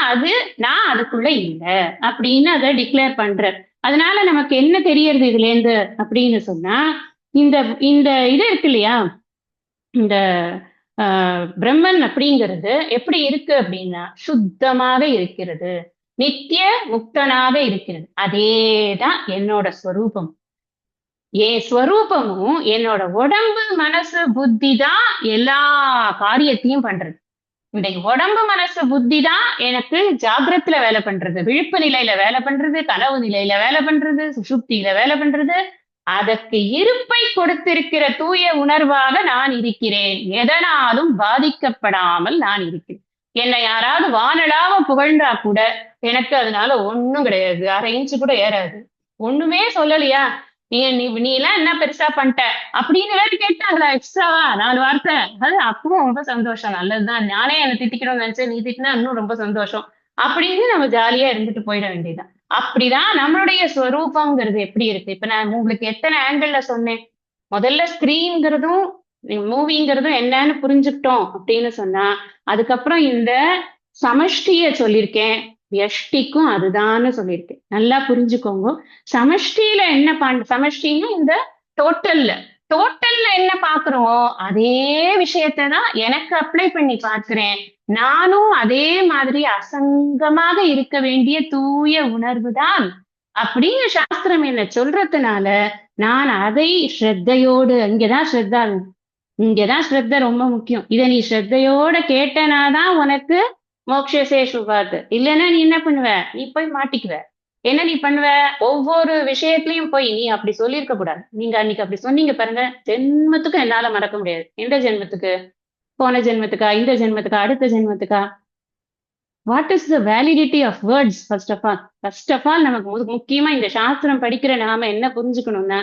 [SPEAKER 1] நான் அதுக்குள்ள இல்ல அப்படின்னு அதை டிக்ளேர் பண்றார். அதனால நமக்கு என்ன தெரியறது இதுல இருந்து அப்படின்னு சொன்னா, இந்த இந்த இது இருக்கு இல்லையா, இந்த பிரம்மன் அப்படிங்கிறது எப்படி இருக்கு அப்படின்னா சுத்தமாக இருக்கிறது, நித்திய முக்தனாக இருக்கிறது. அதேதான் என்னோட ஸ்வரூபம். என் ஸ்வரூபமும் என்னோட உடம்பு மனசு புத்தி தான் எல்லா காரியத்தையும் பண்றது. இந்த உடம்பு மனசு புத்தி தான் எனக்கு ஜாகிரத்துல வேலை பண்றது, விழிப்பு நிலையில வேலை பண்றது, கனவு நிலையில வேலை பண்றது, சுஷுப்தியில வேலை பண்றது. அதற்கு இருப்பை கொடுத்திருக்கிற தூய உணர்வாக நான் இருக்கிறேன். எதனாலும் பாதிக்கப்படாமல் நான் இருக்கிறேன். என்னை யாராவது வானலாவ புகழ்ந்தா கூட எனக்கு அதனால ஒண்ணும் கிடையாது, 1/2 இன்ச்சு கூட ஏறாது. ஒண்ணுமே சொல்லலையா, நீ எல்லாம் என்ன பெருசா பண்ணிட்ட அப்படின்னு வேற கேட்டாங்களா எக்ஸ்ட்ராவா 4 வார்த்தை, அது அப்பவும் ரொம்ப சந்தோஷம், நல்லதுதான். நானே என்னை திட்டிக்கணும்னு நினைச்சேன், நீ திட்டினா இன்னும் ரொம்ப சந்தோஷம் அப்படின்னு நம்ம ஜாலியா இருந்துட்டு போயிட வேண்டியதுதான். அப்படிதான் நம்மளுடைய ஸ்வரூபம்ங்கிறது எப்படி இருக்கு. இப்ப நான் உங்களுக்கு எத்தனை ஆங்கிள் சொன்னேன். முதல்ல ஸ்கிரீன்ங்கிறதும் மூவிங்கிறதும் என்னன்னு புரிஞ்சுக்கிட்டோம் அப்படின்னு சொன்னா, அதுக்கப்புறம் இந்த சமஷ்டிய சொல்லியிருக்கேன், வியஷ்டிக்கும் அதுதான்னு சொல்லியிருக்கேன். நல்லா புரிஞ்சுக்கோங்க. சமஷ்டியில என்ன சமஷ்டின்னு இந்த டோட்டல்ல டோட்டல்ல என்ன பாக்குறோமோ அதே விஷயத்தை தான் எனக்கு அப்ளை பண்ணி பார்க்கிறேன். நானும் அதே மாதிரி அசங்கமாக இருக்க வேண்டிய தூய உணர்வு தான் அப்படின்னு சாஸ்திரம் என்ன சொல்றதுனால நான் அதை ஸ்ரத்தையோடு, இங்கதான் ஸ்ரத்த ரொம்ப முக்கியம். இதை நீ ஸ்ரத்தையோட கேட்டனாதான் உனக்கு மோக்ஷசே சுபாத். இல்லைன்னா நீ என்ன பண்ணுவ, நீ போய் மாட்டிக்குவ. என்ன நீ பண்ணுவ, ஒவ்வொரு விஷயத்திலையும் போய் நீ அப்படி சொல்லியிருக்க கூடாது, நீங்க அன்னைக்கு அப்படி சொன்னீங்க பாருங்க, ஜென்மத்துக்கும் என்னால மறக்க முடியாது. எந்த ஜென்மத்துக்கு, போன ஜென்மத்துக்கா, இந்த ஜென்மத்துக்கா, அடுத்த ஜென்மத்துக்கா? What is the validity of words? First of all நமக்கு முக்கியமா இந்த சாஸ்திரம் படிக்கிற நாம என்ன புரிஞ்சுக்கணும்னா,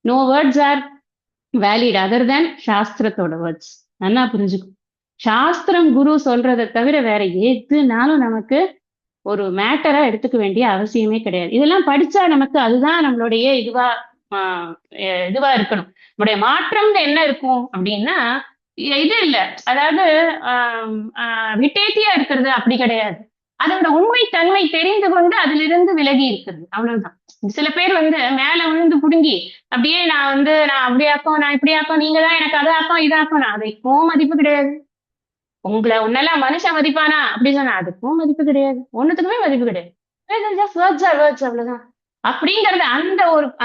[SPEAKER 1] no words are valid other than சாஸ்திரத்தோட வேர்ட்ஸ். நல்லா புரிஞ்சுக்கும். சாஸ்திரம் குரு சொல்றதை தவிர வேற எதுனாலும் நமக்கு ஒரு மேட்டரா எடுத்துக்க வேண்டிய அவசியமே கிடையாது. இதெல்லாம் படிச்சா நமக்கு அதுதான் நம்மளுடைய இதுவா இருக்கணும். நம்முடைய மாற்றம் என்ன இருக்கும் அப்படின்னா, இது இல்ல, அதாவது விட்டேத்தியா இருக்கிறது அப்படி கிடையாது. அதோட உண்மை தன்மை தெரிந்து கொண்டு அதிலிருந்து விலகி இருக்கிறது, அவ்வளவுதான். சில பேர் மேல விழுந்து புடுங்கி அப்படியே நான் அப்படியாக்கும், நான் இப்படியாக்கும், நீங்க தான் எனக்கு அதாக்கும் இதாக்கும், நான் அதுக்கும் மதிப்பு கிடையாது. உன்னெல்லாம் மனுஷன் மதிப்பானா அப்படி சொன்னா அதுக்கும் மதிப்பு கிடையாது, ஒண்ணுத்துக்குமே மதிப்பு கிடையாது. அவ்வளவுதான். அப்படிங்கறது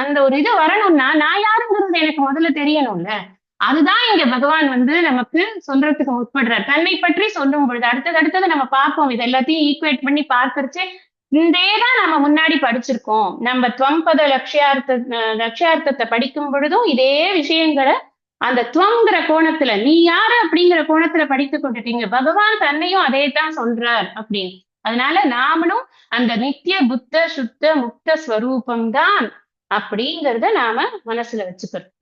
[SPEAKER 1] அந்த ஒரு இது வரணும்னா நான் யாருங்கிறது எனக்கு முதல்ல தெரியணும்ல. அதுதான் இங்க பகவான் நமக்கு சொல்றதுக்கு முற்படுறார். தன்னை பற்றி சொல்லும் பொழுது அடுத்தது நம்ம பார்ப்போம். இது எல்லாத்தையும் ஈக்குவேட் பண்ணி பார்க்கறச்சு இதேதான் நம்ம முன்னாடி படிச்சிருக்கோம். நம்ம துவம்பத லட்சியார்த்தத்தை படிக்கும் பொழுதும் இதே விஷயங்களை அந்த துவங்கிற கோணத்துல, நீ யாரு அப்படிங்கிற கோணத்துல படித்து கொண்டுட்டீங்க. பகவான் தன்னையும் அதே தான் சொல்றார் அப்படின்னு. அதனால நாமளும் அந்த நித்திய புத்த சுத்த முக்த ஸ்வரூபம்தான் அப்படிங்கிறத நாம மனசுல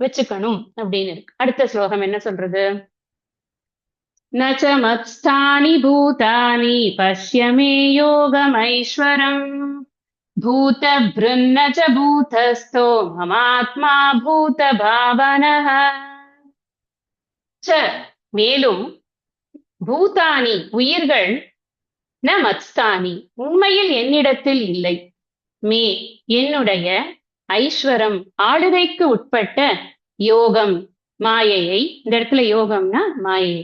[SPEAKER 1] வச்சுக்கணும் அப்படின்னு இருக்கு. அடுத்த ஸ்லோகம் என்ன சொல்றது? நச்ச மத்ஸ்தானி பூதானி பஷ்யமே யோகமைஸ்வரம் பூத பிருன்னச்ச பூதஸ்தோ மமாத்மா பூத பாவனஹ. மேலும் பூதானி உயிர்கள், ந மத்ஸ்தானி உண்மையில் என்னிடத்தில் இல்லை, மே என்னுடைய, ஐஸ்வரம் ஆளுகைக்கு உட்பட்ட, யோகம் மாயையை, இந்த இடத்துல யோகம்னா மாயை,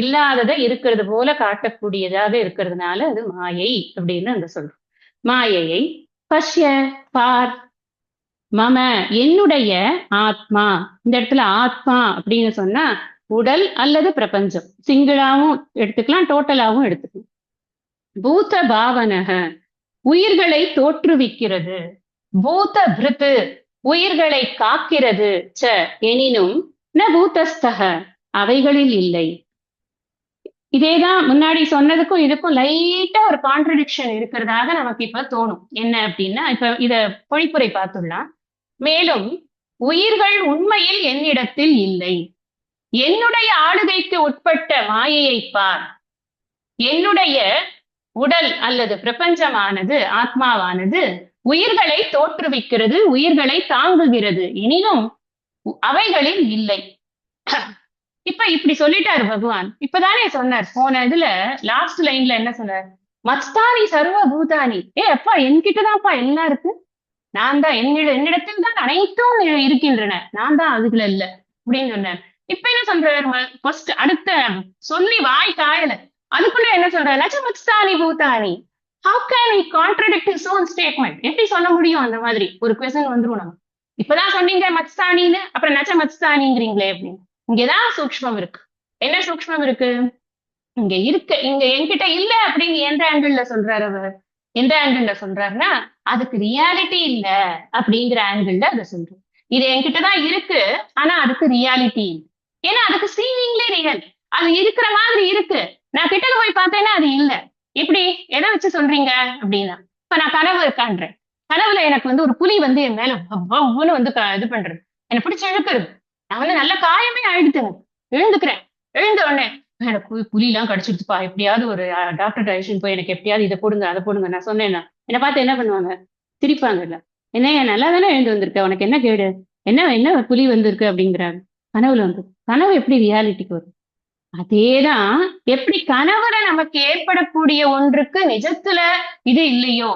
[SPEAKER 1] இல்லாததை இருக்கிறது போல காட்டக்கூடியதாக இருக்கிறதுனால அது மாயை அப்படின்னு அந்த சொல்றோம். மாயையை பஷ்ய பார், மம என்னுடைய, ஆத்மா, இந்த இடத்துல ஆத்மா அப்படின்னு சொன்னா உடல் அல்லது பிரபஞ்சம், சிங்கிளாவும் எடுத்துக்கலாம், டோட்டலாவும் எடுத்துக்கலாம். பூத பாவனக உயிர்களை தோற்றுவிக்கிறது, பூத பிருத்து உயிர்களை காக்கிறது, ச எனினும், ந பூதஸ்தக அவைகளில் இல்லை. இதேதான் முன்னாடி சொன்னதுக்கும் இதுக்கும் லைட்டா ஒரு கான்ட்ரடிக்ஷன் இருக்கிறதாக நமக்கு இப்ப தோணும். என்ன அப்படின்னா, இப்ப இத பொழிப்புரை பார்த்துடலாம். மேலும் உயிர்கள் உண்மையில் என்னிடத்தில் இல்லை, என்னுடைய ஆளுகைக்கு உட்பட்ட மாயையை பார். என்னுடைய உடல் அல்லது பிரபஞ்சமானது, ஆத்மாவானது உயிர்களை தோற்றுவிக்கிறது, உயிர்களை தாங்குகிறது, எனினும் அவைகளில் இல்லை. இப்ப இப்படி சொல்லிட்டாரு பகவான். இப்பதானே சொன்னார் போன இதுல லாஸ்ட் லைன்ல என்ன சொன்னார்? மஸ்தானி சர்வ பூதானி. அப்பா என்கிட்டதான்ப்பா எல்லாம் இருக்கு. நான் தான் என்னிடத்தில் தான் அனைத்தும் இருக்கின்றன, நான் தான் அதுக்குள்ள இல்ல அப்படின்னு சொன்னார். இப்ப என்ன சொல்றாரு? ஃபர்ஸ்ட் அடுத்த சொல்லி வாய் காயல, அதுக்குள்ள என்ன சொல்றாரு? நச்ச மஸ்தானி பூதானி. How can he contradict his own statement? எப்படி சொல்ல முடியும்? அந்த மாதிரி ஒரு கொஸ்டின் வந்துரும் நம்ம. இப்பதான் சொன்னீங்க மத்ஸ்தானின்னு, அப்புறம் நச்ச மத்ஸ்தானிங்கிறீங்களே அப்படின்னு. இங்கதான் சூக்ஷ்மம் இருக்கு. என்ன சூக்ஷ்மம் இருக்கு? இங்க இருக்கு, இங்க என்கிட்ட இல்ல அப்படின்னு எந்த ஆங்கிள் சொல்றாரு அவர்? எந்த ஆங்கிள் சொல்றாருன்னா, அதுக்கு ரியாலிட்டி இல்ல அப்படிங்கிற ஆங்கிள் அதை சொல்றோம். இது என்கிட்டதான் இருக்கு, ஆனா அதுக்கு ரியாலிட்டி இல்லை. ஏன்னா அதுக்கு சீனிங்லே ரியல், அது இருக்கிற மாதிரி இருக்கு. நான் கிட்ட போய் பார்த்தேன்னா அது இல்ல. எப்படி எதை வச்சு சொல்றீங்க அப்படின்னா, இப்ப நான் கனவு காண்றேன். கனவுல எனக்கு ஒரு புலி என் மேல இது பண்றது, எனக்கு பிடிச்ச இழுக்கிறது. நான் நல்ல காயமே ஆயிடுத்து, எழுந்துக்கிறேன். எழுந்த உடனே எனக்கு புலி எல்லாம் கடிச்சிருச்சுப்பா, எப்படியாவது ஒரு டாக்டர் அழைச்சிட்டு போய் எனக்கு எப்படியாவது இதை போடுங்க அதை போடுங்க. நான் சொன்னேன்னா என்னை பார்த்து என்ன பண்ணுவாங்க? சிரிப்பாங்கல்ல. என்ன நல்லா தானே எழுந்து வந்திருக்க, உனக்கு என்ன கேடு, என்ன புலி வந்திருக்கு அப்படிங்கிறாங்க. கனவுல கனவு எப்படி ரியாலிட்டிக்கு வரும்? அதேதான், எப்படி கனவுல நமக்கு ஏற்படக்கூடிய ஒன்றுக்கு நிஜத்துல இது இல்லையோ,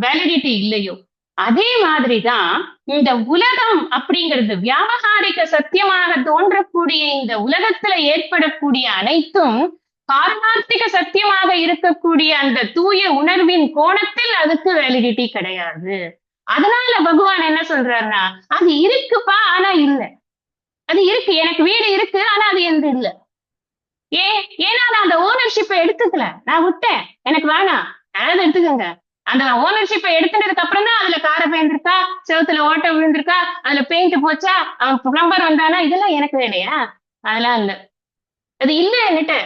[SPEAKER 1] வேலிடிட்டி இல்லையோ, அதே மாதிரிதான் இந்த உலகம் அப்படிங்கிறது வியாபகாரிக சத்தியமாக தோன்றக்கூடிய இந்த உலகத்துல ஏற்படக்கூடிய அனைத்தும் பாரமார்த்திக சத்தியமாக இருக்கக்கூடிய அந்த தூய உணர்வின் கோணத்தில் அதுக்கு வேலிடிட்டி கிடையாது. அதனால பகவான் என்ன சொல்றாருன்னா, அது இருக்குப்பா ஆனா இல்ல. அது இருக்கு, எனக்கு வீடு இருக்கு ஆனா அது எந்த இல்ல. ஏன்னா நான் அந்த ஓனர்ஷிப்பை எடுத்துக்கல, நான் விட்டேன், எனக்கு வேணாம், யாராவது எடுத்துக்கோங்க. அந்த ஓனர்ஷிப்பை எடுத்துட்டதுக்கு அப்புறம் தான் அதுல காரை பெயிண்டிருக்கா, செவத்துல ஓட்ட விழுந்திருக்கா, அதுல பெயிண்ட் போச்சா, அவன் பிளம்பர் வந்தானா, இதெல்லாம் எனக்கு வேலையா? அதெல்லாம் இல்ல, அது இல்ல என்கிட்ட,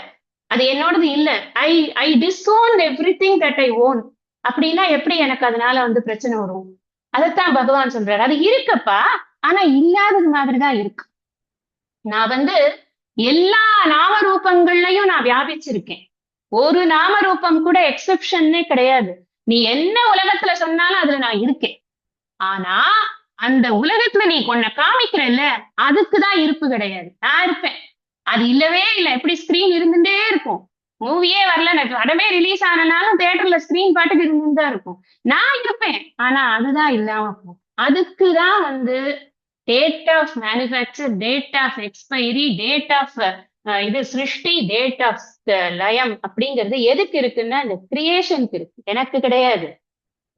[SPEAKER 1] அது என்னோடது இல்ல. ஐ ஐ disown everything that I own. அப்படின்னா எப்படி எனக்கு அதனால பிரச்சனை வரும்? அதைத்தான் பகவான் சொல்றாரு, அது இருக்கப்பா ஆனா இல்லாதது மாதிரிதான் இருக்கு. நான் எல்லா நாமரூபங்கள்லயும் நான் வியாபிச்சிருக்கேன். ஒரு நாமரூபம் கூட எக்ஸெப்ஷன்னே கிடையாது. நீ என்ன உலகத்துல சொன்னாலும் அதுல நான் இருக்கேன். ஆனா அந்த உலகத்துல நீ கொன்ன காமிக்கிறல்ல, அதுக்குதான் இருப்பு கிடையாது. நான் இருப்பேன், அது இல்லவே இல்லை. எப்படி ஸ்கிரீன் இருந்துட்டே இருக்கும், மூவியே வரல, படமே ரிலீஸ் ஆனாலும் தியேட்டர்ல ஸ்கிரீன் பாட்டுக்கு இருந்துதான் இருக்கும். நான் இருப்பேன், ஆனா அதுதான் இல்லாம போகும். அதுக்குதான் date of manufacture, date of expiry, date of இது சிருஷ்டி, டேட் ஆஃப் லயம் அப்படிங்கிறது எதுக்கு இருக்குன்னா இந்த கிரியேஷனுக்கு இருக்கு, எனக்கு கிடையாது.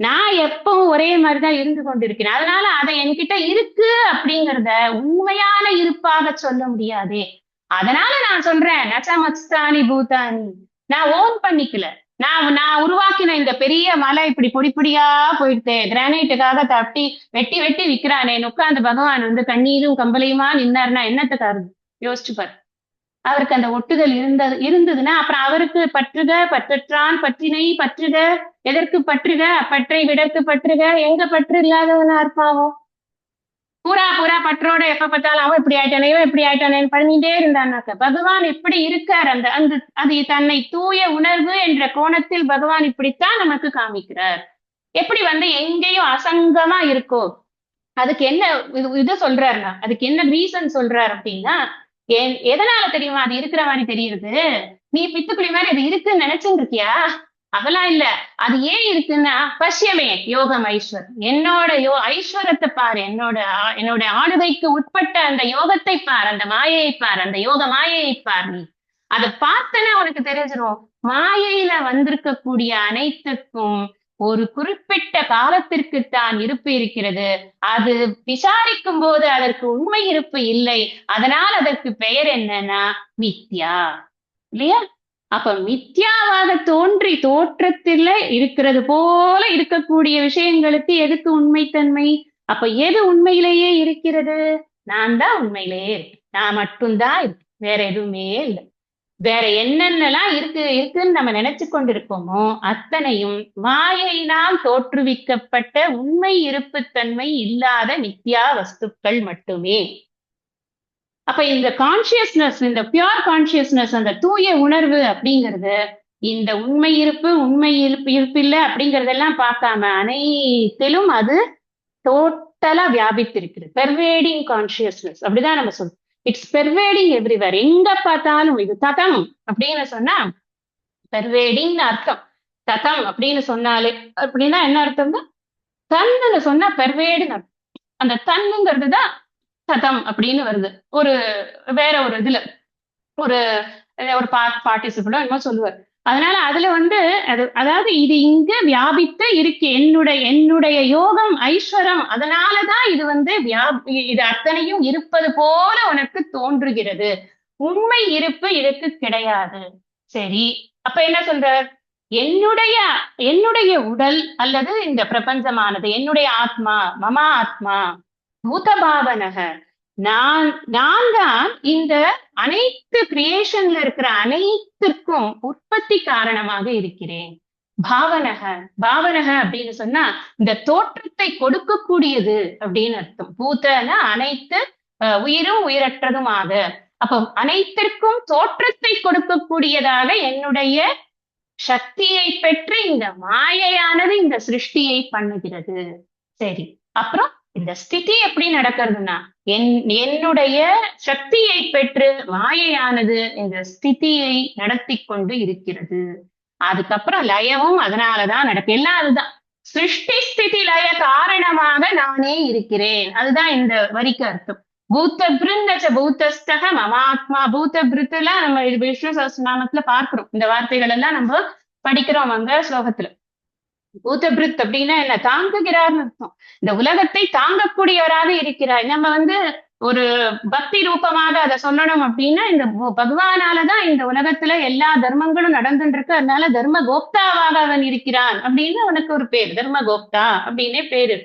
[SPEAKER 1] நான் எப்பவும் ஒரே மாதிரிதான் இருந்து கொண்டிருக்கிறேன். அதனால அதை என்கிட்ட இருக்கு அப்படிங்கிறத உண்மையான இருப்பாக சொல்ல முடியாதே. அதனால நான் சொல்றேன் நச்சமஸ்தானி பூதானி. நான் ஓன் பண்ணிக்கல, நான் உருவாக்கின இந்த பெரிய மலை இப்படி பொடி பொடியா போயிடுத்தேன், கிரானைட்டுக்காக தட்டி வெட்டி வெட்டி விற்கிறானே, உட்கார்ந்து பகவான் கண்ணீரும் கம்பளையுமா நின்னாருன்னா என்னத்துக்காரு? யோசிச்சு பாரு. அவருக்கு அந்த ஒட்டுதல் இருந்ததுன்னா அப்புறம் அவருக்கு பற்றுக பற்றற்றான் பற்றினை பற்றுக, எதற்கு பற்றுக, பற்றை விடற்கு பற்றுக, எங்க பற்று இல்லாதவனா இருப்பாவோ? பூரா பற்றோட எப்ப பார்த்தாலும் அவன் இப்படி ஆயிட்டானே இவன் இப்படி ஆயிட்டானேன்னு பண்ணிட்டே இருந்தான்னாக்க பகவான் எப்படி இருக்கார்? அந்த அந்த அது தன்னை தூய உணர்வு என்ற கோணத்தில் பகவான் இப்படித்தான் நமக்கு காமிக்கிறார். எப்படி எங்கேயும் அசங்கமா இருக்கோ, அதுக்கு என்ன இது சொல்றாருன்னா, அதுக்கு என்ன ரீசன் சொல்றாரு அப்படின்னா, எதனால தெரியுமா அது இருக்கிற மாதிரி தெரியுது? நீ பித்துக்குழி மாதிரி அது இருக்குன்னு நினைச்சுட்டு இருக்கியா? அதெல்லாம் இல்ல. அது ஏன் இருக்குன்னா, பஷ்யமே யோகம் ஐஸ்வர், என்னோட ஐஸ்வரத்தை பாரு, என்னோட ஆளுகைக்கு உட்பட்ட அந்த யோகத்தை பார், அந்த மாயையை பார், அந்த யோக மாயையை பார். நீ அதை பார்த்தனா உனக்கு தெரிஞ்சிடும், மாயையில வந்திருக்கக்கூடிய அனைத்துக்கும் ஒரு குறிப்பிட்ட காலத்திற்கு தான் இருப்பு இருக்கிறது. அது விசாரிக்கும் போது அதற்கு உண்மை இருப்பு இல்லை. அதனால் அதற்கு பெயர் என்னன்னா மித்யா, இல்லையா? அப்ப மித்யாவாக தோன்றி தோற்றத்துல இருக்கிறது போல இருக்கக்கூடிய விஷயங்களுக்கு எதுக்கு உண்மைத்தன்மை? அப்ப எது உண்மையிலேயே இருக்கிறது? நான் தான் உண்மையிலேயே இருக்கேன், நான் மட்டும்தான் இருக்கு, வேற எதுவுமே இல்லை. வேற என்னென்னலாம் இருக்குன்னு நம்ம நினைச்சு கொண்டிருக்கோமோ அத்தனையும் மாயையினால் தோற்றுவிக்கப்பட்ட உண்மை இருப்புத்தன்மை இல்லாத மித்யா வஸ்துக்கள் மட்டுமே. அப்ப இந்த கான்சியஸ்னஸ், இந்த பியூர் கான்சியஸ்னஸ், அந்த தூய உணர்வு அப்படிங்கிறது இந்த உண்மை இருப்பு இருப்பில்லை அப்படிங்கறதெல்லாம் பார்க்காம அனைத்திலும் அது டோட்டலா வியாபித்திருக்கிறது. பெர்வேடிங் கான்சியஸ்னஸ் அப்படிதான் நம்ம சொல்றோம். It's pervading everywhere. எங்க பார்த்தாலும் இது ததம் அப்படின்னு சொன்னா பெர்வேடிங்னு அர்த்தம். ததம் அப்படின்னு சொன்னாலே அப்படின்னா என்ன அர்த்தம்னா தன்னு சொன்னா பெர்வேடுன்னு அர்த்தம். அந்த தன்னுங்கிறது தான் ததம் அப்படின்னு வருது. ஒரு வேற ஒரு இதுல ஒரு ஒரு பார்ட்டிசிபிளோ என்னமோ சொல்லுவார். அதனால அதுல வந்து அதாவது இது இங்க வியாபித்து இருக்கு. என்னுடைய யோகம் ஐஸ்வரம், அதனாலதான் இது வந்து இது அத்தனையும் இருப்பது போல உனக்கு தோன்றுகிறது. உண்மை இருப்பு இதுக்கு கிடையாது. சரி, அப்ப என்ன சொல்றார்? என்னுடைய என்னுடைய உடல் அல்லது இந்த பிரபஞ்சமானது என்னுடைய ஆத்மா, மமா ஆத்மா பூதபாவனக, நான் தான் இந்த அனைத்து கிரியேஷன்ல இருக்கிற அனைத்திற்கும் உற்பத்தி காரணமாக இருக்கிறேன். பாவனக, பாவனக அப்படின்னு சொன்னா இந்த தோற்றத்தை கொடுக்கக்கூடியது அப்படின்னு அர்த்தம். பூதன அனைத்து, உயிரும் உயிரற்றதுமாக. அப்ப அனைத்திற்கும் தோற்றத்தை கொடுக்கக்கூடியதாக என்னுடைய சக்தியை பெற்று இந்த மாயையானது இந்த சிருஷ்டியை பண்ணுகிறது. சரி, அப்புறம் இந்த ஸ்திதி எப்படி நடக்கிறதுனா என்னுடைய சக்தியை பெற்று மாயையானது இந்த ஸ்திதியை நடத்தி கொண்டு இருக்கிறது. அதுக்கப்புறம் லயமும் அதனாலதான் நடக்கும். எல்லாம் அதுதான். சிருஷ்டி ஸ்திதி லய காரணமாக நானே இருக்கிறேன். அதுதான் இந்த வரிக்கு அர்த்தம். பூத்த பிருந்தச்ச பூத்தஸ்தக மமாத்மா. பூத்த பிருத்துல நம்ம விஷ்ணு சஹஸ்ரநாமத்துல பார்க்கிறோம். இந்த வார்த்தைகள் எல்லாம் நம்ம படிக்கிறோம் அங்க ஸ்லோகத்துல. பூதபிருத் அப்படின்னா என்ன? தாங்குகிறார்னு அர்த்தம். இந்த உலகத்தை தாங்கக்கூடியவராக இருக்கிறார். நம்ம வந்து ஒரு பக்தி ரூபமாக அதை சொல்லணும் அப்படின்னா இந்த பகவானாலதான் இந்த உலகத்துல எல்லா தர்மங்களும் நடந்துட்டு இருக்கு. அதனால தர்ம கோப்தாவாக அவன் இருக்கிறான் அப்படின்னு அவனுக்கு ஒரு பேர், தர்ம கோப்தா அப்படின்னே பேரு.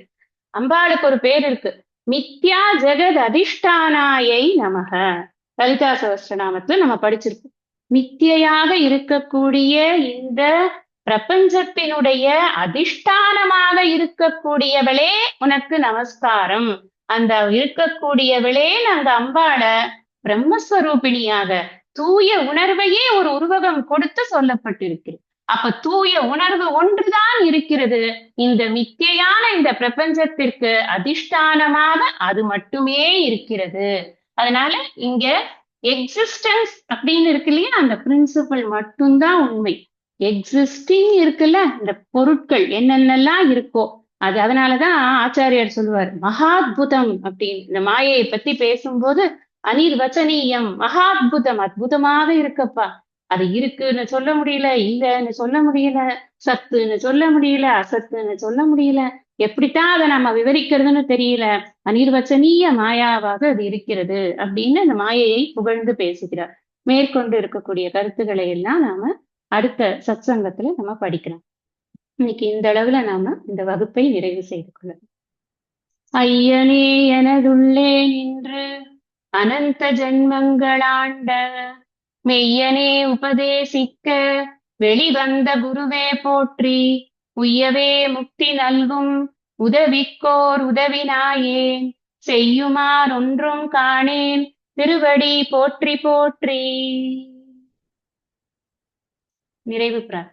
[SPEAKER 1] அம்பாளுக்கு ஒரு பேர் இருக்கு, மித்யா ஜெகத் அதிஷ்டானாயை நமக. லலிதா சகஸ்ரநாமத்துல நம்ம படிச்சிருக்கோம். மித்தியாக இருக்கக்கூடிய இந்த பிரபஞ்சத்தினுடைய அதிஷ்டானமாக இருக்கக்கூடியவளே உனக்கு நமஸ்காரம். அந்த இருக்கக்கூடியவளே அந்த அம்பாள பிரம்மஸ்வரூபிணியாக தூய உணர்வையே ஒரு உருவகம் கொடுத்து சொல்லப்பட்டிருக்கிறது. அப்ப தூய உணர்வு ஒன்றுதான் இருக்கிறது. இந்த மித்தியான இந்த பிரபஞ்சத்திற்கு அதிஷ்டானமாக அது மட்டுமே இருக்கிறது. அதனால இங்க எக்ஸிஸ்டன்ஸ் அப்படின்னு இருக்கு இல்லையா, அந்த பிரின்சிபல் மட்டும்தான் உண்மை. எக்ஸிஸ்டிங் இருக்குல்ல, இந்த பொருட்கள் என்னென்னலாம் இருக்கோ அது. அதனாலதான் ஆச்சாரியார் சொல்லுவார் மகாத்புதம் அப்படின்னு. இந்த மாயையை பத்தி பேசும்போது அனிர்வச்சனீயம், மகாத்புதம், அற்புதமாக இருக்கப்பா. அது இருக்குன்னு சொல்ல முடியல, இல்லைன்னு சொல்ல முடியல, சத்துன்னு சொல்ல முடியல, அசத்துன்னு சொல்ல முடியல, எப்படித்தான் அதை நம்ம விவரிக்கிறதுன்னு தெரியல. அனிர்வச்சனீய மாயாவாக அது இருக்கிறது அப்படின்னு அந்த மாயையை புகழ்ந்து பேசுகிறார். மேற்கொண்டு இருக்கக்கூடிய கருத்துக்களை எல்லாம் நாம அடுத்த சத்சங்கத்துல நம்ம படிக்கலாம். இன்னைக்கு இந்த அளவுல நாம இந்த வகுப்பை நிறைவு செய்து கொள்ளலாம். ஐயனே எனதுள்ளே நின்று அனந்த ஜென்மங்களாண்ட மெய்யனே உபதேசிக்க வெளிவந்த குருவே போற்றி. உய்யவே முக்தி நல்கும் உதவிக்கோர் உதவினாயேன் செய்யுமார் ஒன்றும் காணேன் திருவடி போற்றி போற்றி. நிறைவு பிரார்த்தனை.